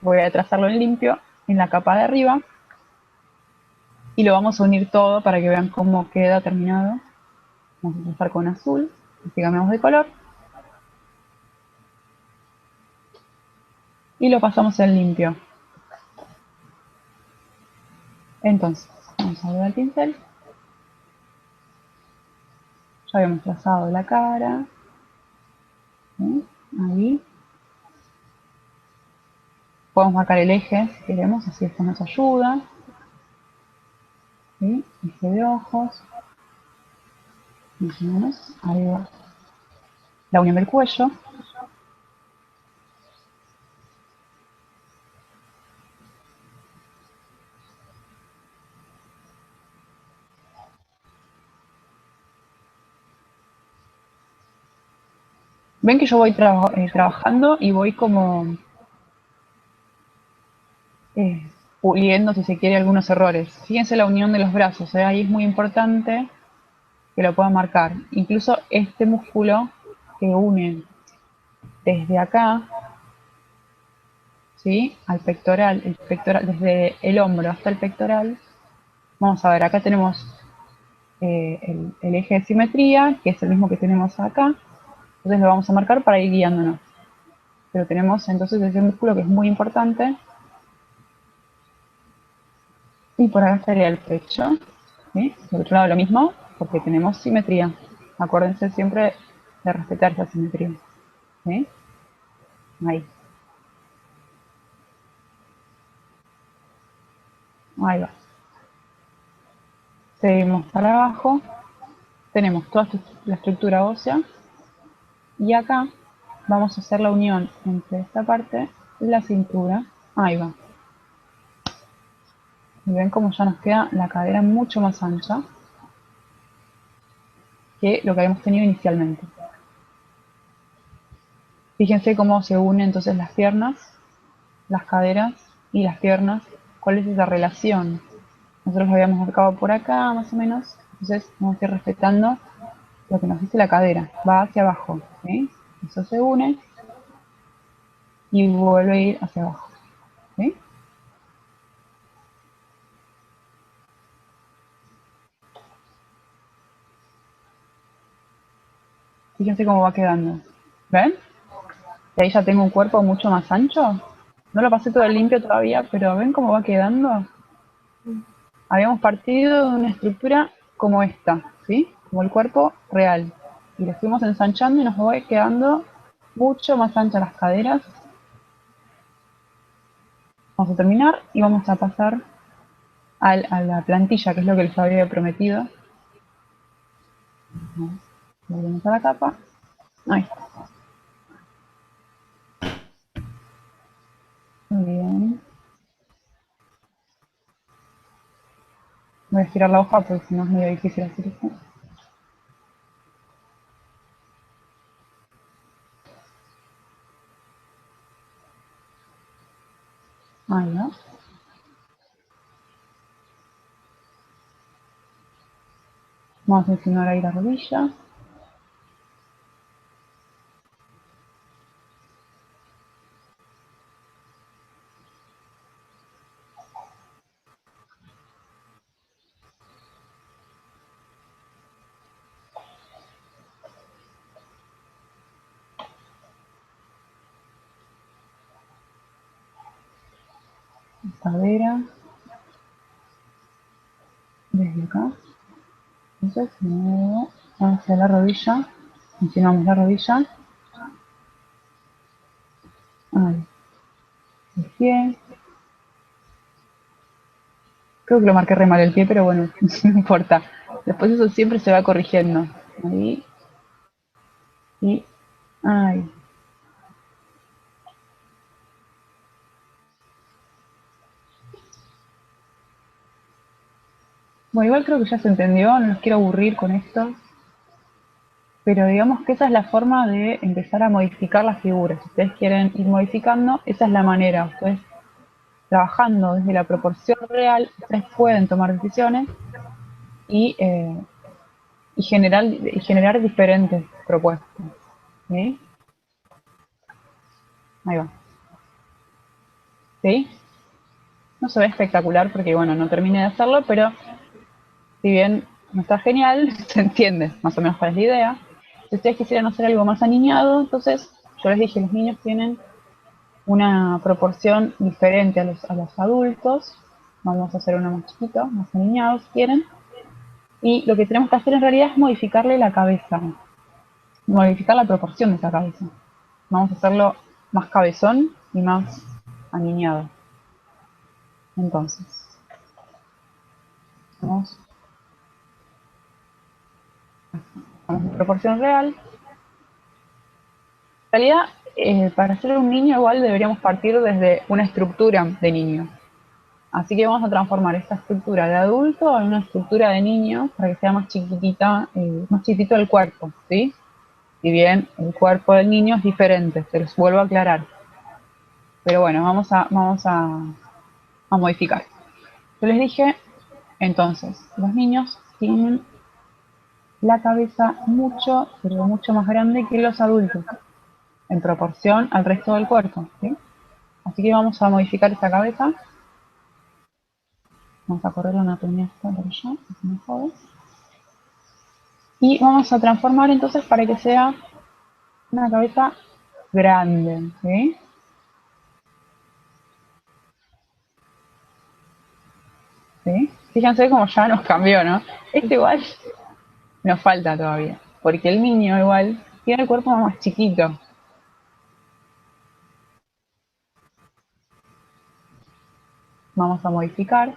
voy a trazarlo en limpio en la capa de arriba y lo vamos a unir todo para que vean cómo queda terminado. Vamos a trazar con azul, así cambiamos de color y lo pasamos en limpio. Entonces, vamos a volver al pincel. Ya habíamos trazado la cara. ¿Sí? Ahí. Podemos marcar el eje si queremos, así esto nos ayuda. ¿Sí? Eje de ojos. Más o menos. Ahí va. La unión del cuello. Ven que yo voy trabajando y voy como eh, puliendo, si se quiere, algunos errores. Fíjense la unión de los brazos, ahí es muy importante que lo puedan marcar. Incluso este músculo que une desde acá, ¿sí? Al pectoral, desde el hombro hasta el pectoral. Vamos a ver, acá tenemos el eje de simetría, que es el mismo que tenemos acá. Entonces lo vamos a marcar para ir guiándonos. Pero tenemos entonces ese músculo que es muy importante. Y por acá estaría el pecho. ¿Sí? Del otro lado lo mismo, porque tenemos simetría. Acuérdense siempre de respetar esa simetría. ¿Sí? Ahí. Ahí va. Seguimos para abajo. Tenemos toda la estructura ósea. Y acá vamos a hacer la unión entre esta parte y la cintura. Ahí va. Y ven cómo ya nos queda la cadera mucho más ancha que lo que habíamos tenido inicialmente. Fíjense cómo se unen entonces las piernas, las caderas y las piernas. ¿Cuál es esa relación? Nosotros lo habíamos marcado por acá, más o menos. Entonces vamos a ir respetando lo que nos dice la cadera. Va hacia abajo. ¿Sí? Eso se une y vuelve a ir hacia abajo. ¿Sí? Fíjense cómo va quedando. ¿Ven? Y ahí ya tengo un cuerpo mucho más ancho. No lo pasé todo limpio todavía, pero ¿ven cómo va quedando? Habíamos partido de una estructura como esta, ¿sí? Como el cuerpo real. Y lo fuimos ensanchando y nos va quedando mucho más anchas las caderas. Vamos a terminar y vamos a pasar a la plantilla, que es lo que les había prometido. Volvemos a la capa. Ahí está. Muy bien. Voy a estirar la hoja porque si no es medio difícil hacer esto. Ahí va. Vamos a insinuar ahí la rodilla. cadera, desde acá. Entonces, muevo hacia la rodilla, continuamos la rodilla. Ahí, el pie. Creo que lo marqué re mal el pie, pero bueno, no importa. Después eso siempre se va corrigiendo. Ahí. Y ahí. Bueno, igual creo que ya se entendió, no los quiero aburrir con esto. Pero digamos que esa es la forma de empezar a modificar las figuras. Si ustedes quieren ir modificando, esa es la manera. Ustedes trabajando desde la proporción real, ustedes pueden tomar decisiones y, generar diferentes propuestas. ¿Sí? Ahí va. ¿Sí? No se ve espectacular porque, bueno, no terminé de hacerlo, pero si bien no está genial, se entiende más o menos cuál es la idea. Si ustedes quisieran hacer algo más aniñado, entonces yo les dije, los niños tienen una proporción diferente a los adultos. Vamos a hacer uno más chiquito, más aniñado si quieren. Y lo que tenemos que hacer en realidad es modificarle la cabeza, modificar la proporción de esa cabeza. Vamos a hacerlo más cabezón y más aniñado. Entonces, vamos en proporción real. En realidad, para ser un niño igual deberíamos partir desde una estructura de niño. Así que vamos a transformar esta estructura de adulto en una estructura de niño para que sea más chiquitita, más chiquitito el cuerpo, ¿sí? Si bien el cuerpo del niño es diferente, se los vuelvo a aclarar. Pero bueno, a modificar. Yo les dije, entonces, los niños tienen la cabeza mucho, pero mucho más grande que los adultos, en proporción al resto del cuerpo, ¿sí? Así que vamos a modificar esta cabeza. Vamos a correr la anatomía esta por allá, así me jodes. Y vamos a transformar entonces para que sea una cabeza grande, ¿sí? ¿Sí? Fíjense cómo ya nos cambió, ¿no? Este igual nos falta todavía, porque el niño igual tiene el cuerpo más chiquito. Vamos a modificar.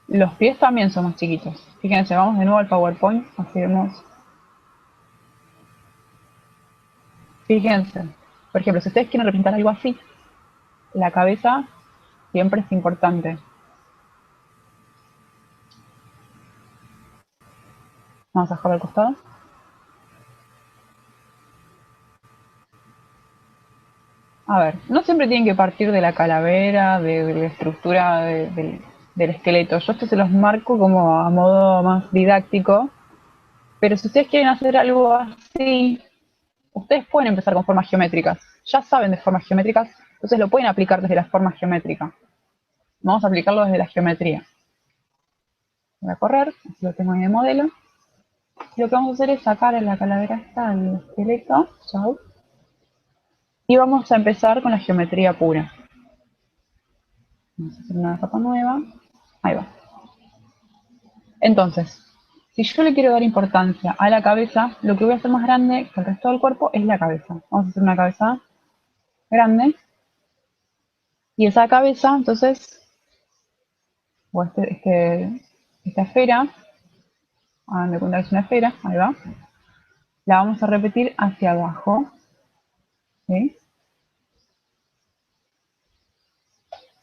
Los pies también son más chiquitos. Fíjense, vamos de nuevo al PowerPoint, así vemos. Fíjense, por ejemplo, si ustedes quieren representar algo así, la cabeza siempre es importante. Vamos a dejarlo al costado. A ver, no siempre tienen que partir de la calavera, de la estructura del esqueleto. Yo esto se los marco como a modo más didáctico. Pero si ustedes quieren hacer algo así, ustedes pueden empezar con formas geométricas. Ya saben de formas geométricas, entonces lo pueden aplicar desde las formas geométricas. Vamos a aplicarlo desde la geometría. Voy a correr, así lo tengo ahí de modelo. Y lo que vamos a hacer es sacar en la calavera esta el esqueleto. Chau. Y vamos a empezar con la geometría pura. Vamos a hacer una capa nueva. Ahí va. Entonces, si yo le quiero dar importancia a la cabeza, lo que voy a hacer más grande que el resto del cuerpo es la cabeza. Vamos a hacer una cabeza grande. Y esa cabeza, entonces, o esta esfera, hagan de cuenta que es una esfera, ahí va, la vamos a repetir hacia abajo, ¿sí?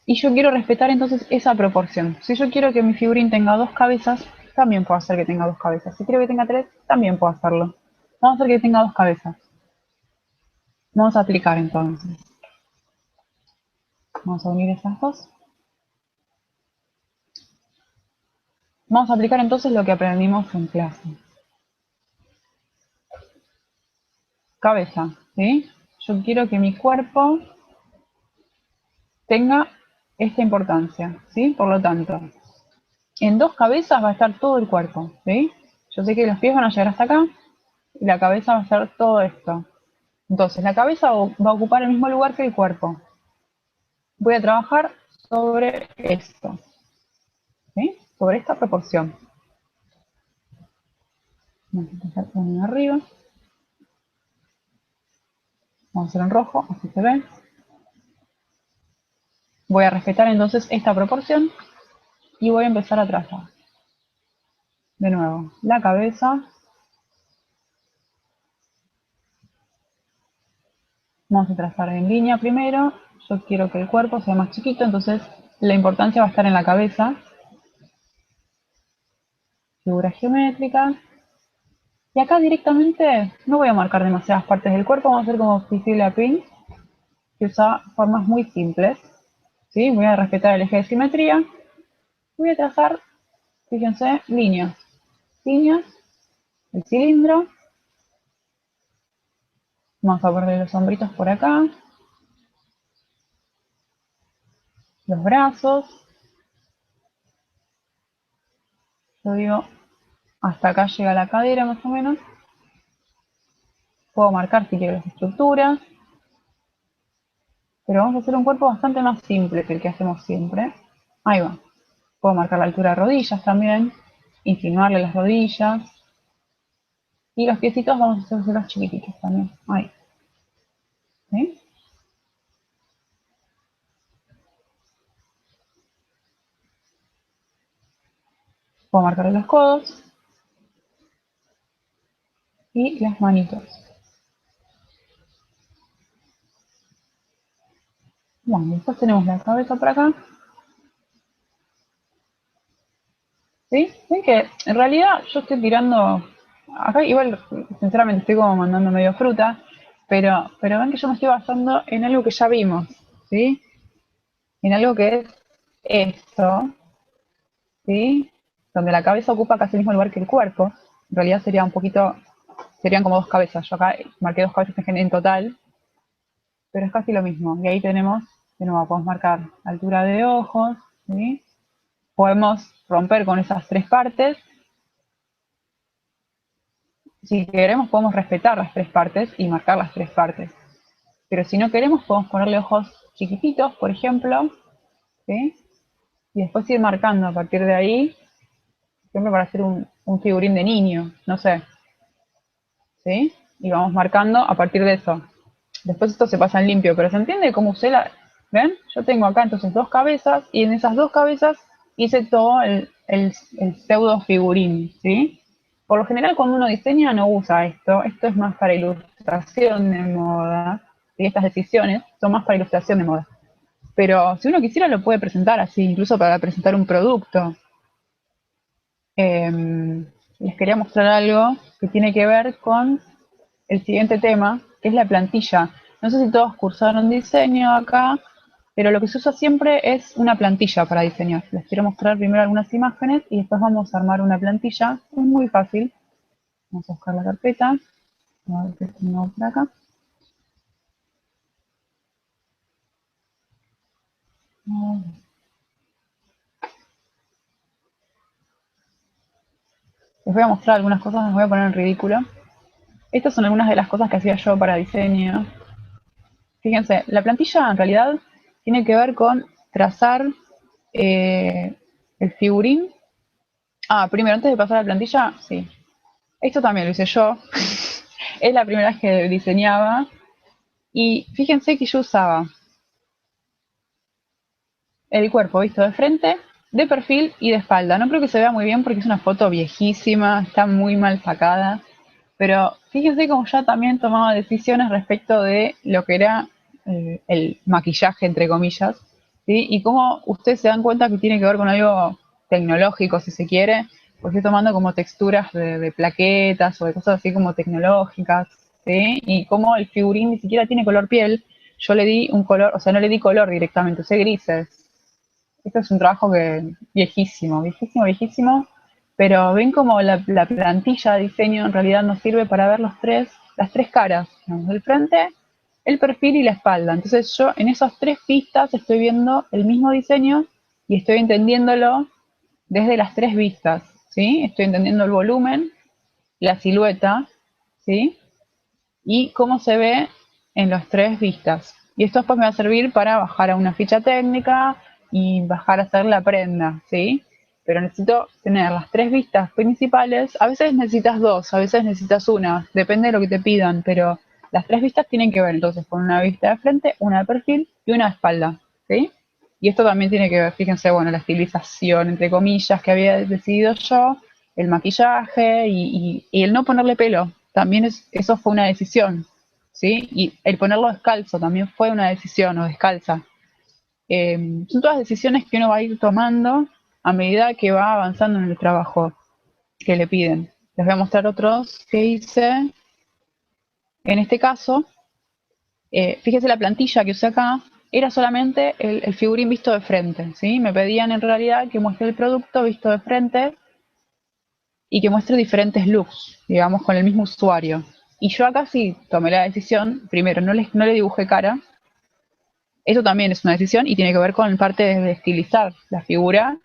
Y yo quiero respetar entonces esa proporción. Si yo quiero que mi figurín tenga dos cabezas, también puedo hacer que tenga dos cabezas. Si quiero que tenga tres, también puedo hacerlo. Vamos a hacer que tenga dos cabezas. Vamos a aplicar entonces. Vamos a unir esas dos. Vamos a aplicar entonces lo que aprendimos en clase. Cabeza, ¿sí? Yo quiero que mi cuerpo tenga esta importancia, ¿sí? Por lo tanto, en dos cabezas va a estar todo el cuerpo, ¿sí? Yo sé que los pies van a llegar hasta acá y la cabeza va a ser todo esto. Entonces, la cabeza va a ocupar el mismo lugar que el cuerpo. Voy a trabajar sobre esto, ¿sí? Sobre esta proporción. Vamos a empezar con arriba. Vamos a hacer en rojo, así se ve. Voy a respetar entonces esta proporción y voy a empezar a trazar. De nuevo, la cabeza. Vamos a trazar en línea primero. Yo quiero que el cuerpo sea más chiquito, entonces la importancia va a estar en la cabeza. Figuras geométricas. Y acá directamente no voy a marcar demasiadas partes del cuerpo, vamos a hacer como Priscilla Prince, que usa formas muy simples. ¿Sí? Voy a respetar el eje de simetría. Voy a trazar, fíjense, líneas. Líneas, el cilindro. Vamos a ponerle los hombritos por acá. Los brazos. Yo digo, hasta acá llega la cadera más o menos. Puedo marcar si quiero las estructuras. Pero vamos a hacer un cuerpo bastante más simple que el que hacemos siempre. Ahí va. Puedo marcar la altura de rodillas también. Insinuarle las rodillas. Y los piecitos vamos a hacerlos chiquititos también. Ahí. ¿Sí? Puedo marcar los codos. Y las manitos. Bueno, después tenemos la cabeza por acá. ¿Sí? Ven que en realidad yo estoy tirando. Acá igual, sinceramente, estoy como mandando medio fruta. Pero ven que yo me estoy basando en algo que ya vimos. ¿Sí? En algo que es esto. ¿Sí? Donde la cabeza ocupa casi el mismo lugar que el cuerpo. En realidad sería un poquito. Serían como dos cabezas. Yo acá marqué dos cabezas en total. Pero es casi lo mismo. Y ahí tenemos, de nuevo, podemos marcar altura de ojos. ¿Sí? Podemos romper con esas tres partes. Si queremos podemos respetar las tres partes y marcar las tres partes. Pero si no queremos podemos ponerle ojos chiquititos, por ejemplo, ¿sí? Y después ir marcando a partir de ahí, por ejemplo, para hacer un figurín de niño, no sé, ¿sí? Y vamos marcando a partir de eso. Después esto se pasa en limpio, pero ¿se entiende cómo usé la...? ¿Ven? Yo tengo acá entonces dos cabezas y en esas dos cabezas hice todo el pseudo figurín, ¿sí? Por lo general cuando uno diseña no usa esto. Esto es más para ilustración de moda. Y estas decisiones son más para ilustración de moda. Pero si uno quisiera lo puede presentar así, incluso para presentar un producto. Les quería mostrar algo que tiene que ver con el siguiente tema, que es la plantilla. No sé si todos cursaron diseño acá, pero lo que se usa siempre es una plantilla para diseñar. Les quiero mostrar primero algunas imágenes y después vamos a armar una plantilla. Es muy fácil. Vamos a buscar la carpeta. A ver qué tengo por acá. Les voy a mostrar algunas cosas, les voy a poner en ridículo. Estas son algunas de las cosas que hacía yo para diseño. Fíjense, la plantilla en realidad tiene que ver con trazar el figurín. Ah, primero, antes de pasar a la plantilla, sí. Esto también lo hice yo. Es la primera vez que diseñaba. Y fíjense que yo usaba el cuerpo visto de frente, de perfil y de espalda. No creo que se vea muy bien porque es una foto viejísima, está muy mal sacada. Pero fíjense cómo ya también tomaba decisiones respecto de lo que era el maquillaje, entre comillas. ¿Sí? Y cómo ustedes se dan cuenta que tiene que ver con algo tecnológico, si se quiere, porque estoy tomando como texturas de plaquetas o de cosas así como tecnológicas. ¿Sí? Y como el figurín ni siquiera tiene color piel, yo le di un color, o sea, no le di color directamente, usé grises. Esto es un trabajo que viejísimo, viejísimo, viejísimo, pero ven como la plantilla de diseño en realidad nos sirve para ver las tres caras, digamos, el frente, el perfil y la espalda. Entonces yo en esas tres pistas estoy viendo el mismo diseño y estoy entendiéndolo desde las tres vistas, ¿sí? Estoy entendiendo el volumen, la silueta, ¿sí? Y cómo se ve en las tres vistas. Y esto después me va a servir para bajar a una ficha técnica y bajar a hacer la prenda, ¿sí? Pero necesito tener las tres vistas principales. A veces necesitas dos, a veces necesitas una, depende de lo que te pidan, pero las tres vistas tienen que ver entonces con una vista de frente, una de perfil y una de espalda, ¿sí? Y esto también tiene que ver, fíjense, bueno, la estilización, entre comillas, que había decidido yo, el maquillaje y el no ponerle pelo. También eso fue una decisión, ¿sí? Y el ponerlo descalzo también fue una decisión, o descalza. Son todas decisiones que uno va a ir tomando a medida que va avanzando en el trabajo que le piden. Les voy a mostrar otros que hice. En este caso, fíjese la plantilla que usé acá, era solamente el figurín visto de frente, ¿sí? Me pedían en realidad que muestre el producto visto de frente y que muestre diferentes looks, digamos, con el mismo usuario. Y yo acá sí tomé la decisión, primero, no le dibujé cara. Eso también es una decisión y tiene que ver con parte de estilizar la figura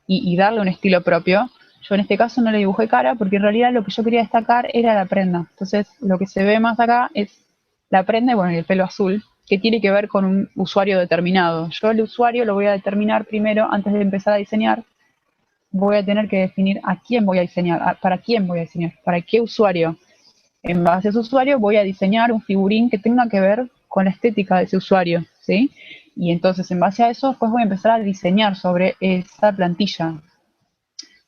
y darle un estilo propio. Yo en este caso no le dibujé cara porque en realidad lo que yo quería destacar era la prenda. Entonces lo que se ve más acá es la prenda y bueno, y el pelo azul, que tiene que ver con un usuario determinado. Yo el usuario lo voy a determinar primero antes de empezar a diseñar. Voy a tener que definir a quién voy a diseñar, para quién voy a diseñar, para qué usuario. En base a ese usuario voy a diseñar un figurín que tenga que ver con la estética de ese usuario, ¿sí? Y entonces en base a eso después voy a empezar a diseñar sobre esa plantilla.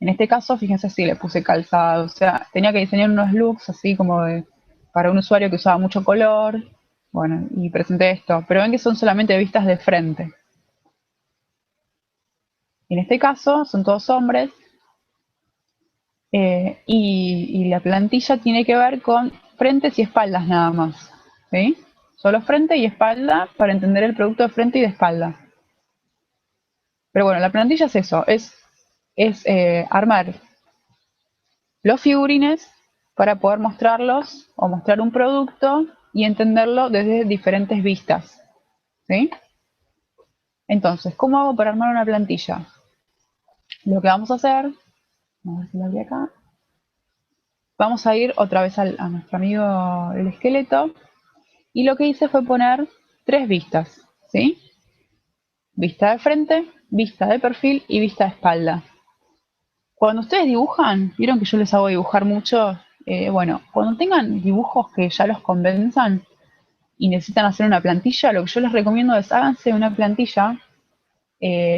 En este caso, fíjense si le puse calzado, o sea, tenía que diseñar unos looks así como para un usuario que usaba mucho color, bueno, y presenté esto, pero ven que son solamente vistas de frente. En este caso son todos hombres y la plantilla tiene que ver con frentes y espaldas nada más, ¿sí? Solo frente y espalda para entender el producto de frente y de espalda. Pero bueno, la plantilla es eso, es armar los figurines para poder mostrarlos o mostrar un producto y entenderlo desde diferentes vistas, ¿sí? Entonces, ¿cómo hago para armar una plantilla? Lo que vamos a hacer, vamos a ver si lo abrí acá, vamos a ir otra vez a nuestro amigo el esqueleto y lo que hice fue poner tres vistas, ¿sí? Vista de frente, vista de perfil y vista de espalda. Cuando ustedes dibujan, vieron que yo les hago dibujar mucho, bueno, cuando tengan dibujos que ya los convenzan y necesitan hacer una plantilla, lo que yo les recomiendo es háganse una plantilla,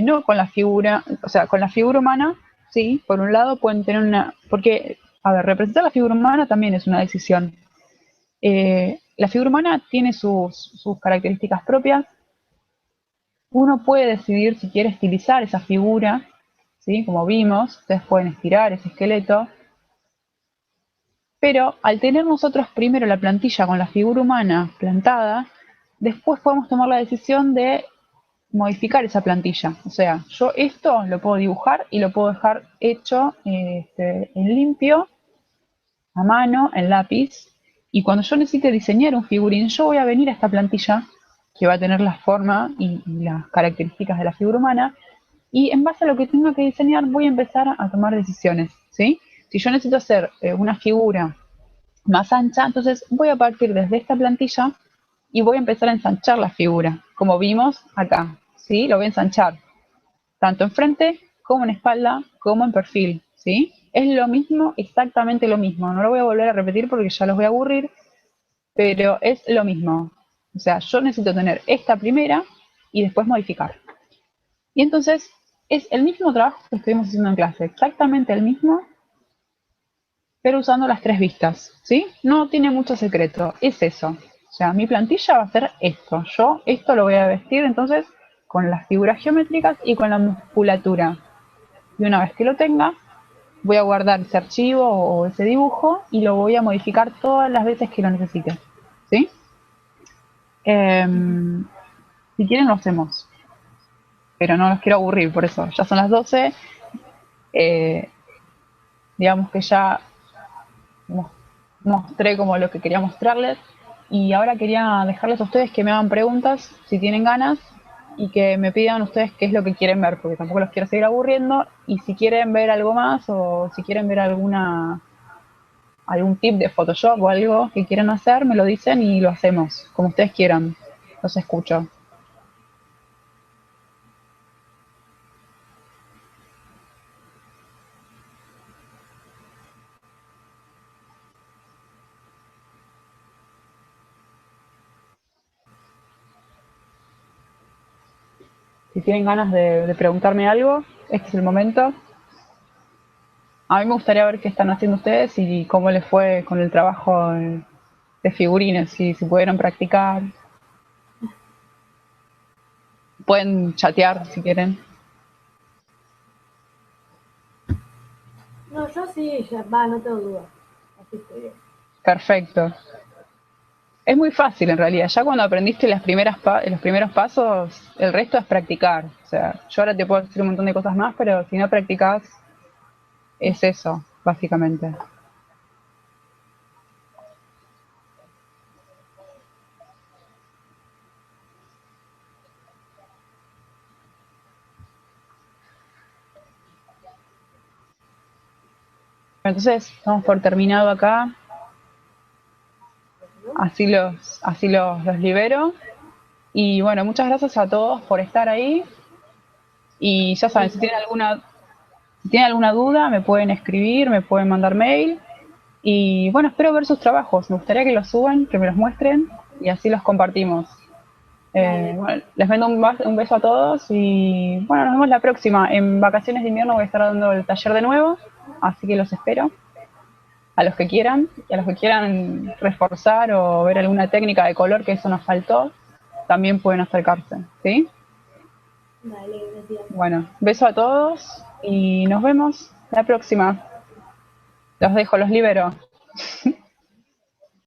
no con la figura, o sea, con la figura humana, sí, por un lado pueden tener una, porque, a ver, representar la figura humana también es una decisión. La figura humana tiene sus características propias. Uno puede decidir si quiere estilizar esa figura, ¿sí? Como vimos, ustedes pueden estirar ese esqueleto, pero al tener nosotros primero la plantilla con la figura humana plantada, después podemos tomar la decisión de modificar esa plantilla. O sea, yo esto lo puedo dibujar y lo puedo dejar hecho en limpio, a mano, en lápiz, y cuando yo necesite diseñar un figurín, yo voy a venir a esta plantilla que va a tener la forma y las características de la figura humana, y en base a lo que tenga que diseñar voy a empezar a tomar decisiones, ¿sí? Si yo necesito hacer una figura más ancha, entonces voy a partir desde esta plantilla y voy a empezar a ensanchar la figura, como vimos acá, ¿sí? Lo voy a ensanchar, tanto en frente, como en espalda, como en perfil, ¿sí? Es lo mismo, exactamente lo mismo, no lo voy a volver a repetir porque ya los voy a aburrir, pero es lo mismo. O sea, yo necesito tener esta primera y después modificar. Y entonces es el mismo trabajo que estuvimos haciendo en clase, exactamente el mismo, pero usando las tres vistas, ¿sí? No tiene mucho secreto, es eso. O sea, mi plantilla va a ser esto. Yo esto lo voy a vestir entonces con las figuras geométricas y con la musculatura. Y una vez que lo tenga, voy a guardar ese archivo o ese dibujo y lo voy a modificar todas las veces que lo necesite, ¿sí? Si quieren lo hacemos, pero no los quiero aburrir, por eso. Ya son las 12, eh, digamos que ya mostré como lo que quería mostrarles y ahora quería dejarles a ustedes que me hagan preguntas si tienen ganas y que me pidan ustedes qué es lo que quieren ver, porque tampoco los quiero seguir aburriendo y si quieren ver algo más o si quieren ver alguna algún tip de Photoshop o algo que quieran hacer, me lo dicen y lo hacemos, como ustedes quieran. Los escucho. Si tienen ganas de preguntarme algo, este es el momento. A mí me gustaría ver qué están haciendo ustedes y cómo les fue con el trabajo de figurines, si pudieron practicar. Pueden chatear si quieren. No, yo sí, ya va, no tengo duda. Así estoy bien. Perfecto. Es muy fácil en realidad. Ya cuando aprendiste los primeros pasos, el resto es practicar. O sea, yo ahora te puedo decir un montón de cosas más, pero si no practicas, es eso, básicamente. Entonces, estamos por terminado acá. Así los libero. Y bueno, muchas gracias a todos por estar ahí. Y ya saben, si tienen alguna duda, me pueden escribir, me pueden mandar mail. Y bueno, espero ver sus trabajos. Me gustaría que los suban, que me los muestren y así los compartimos. Dale, Bueno, les mando un beso a todos y bueno, nos vemos la próxima. En vacaciones de invierno voy a estar dando el taller de nuevo, así que los espero. A los que quieran, y a los que quieran reforzar o ver alguna técnica de color que eso nos faltó, también pueden acercarse, ¿sí? dale, gracias. Bueno, beso a todos y nos vemos la próxima. Los dejo, los libero.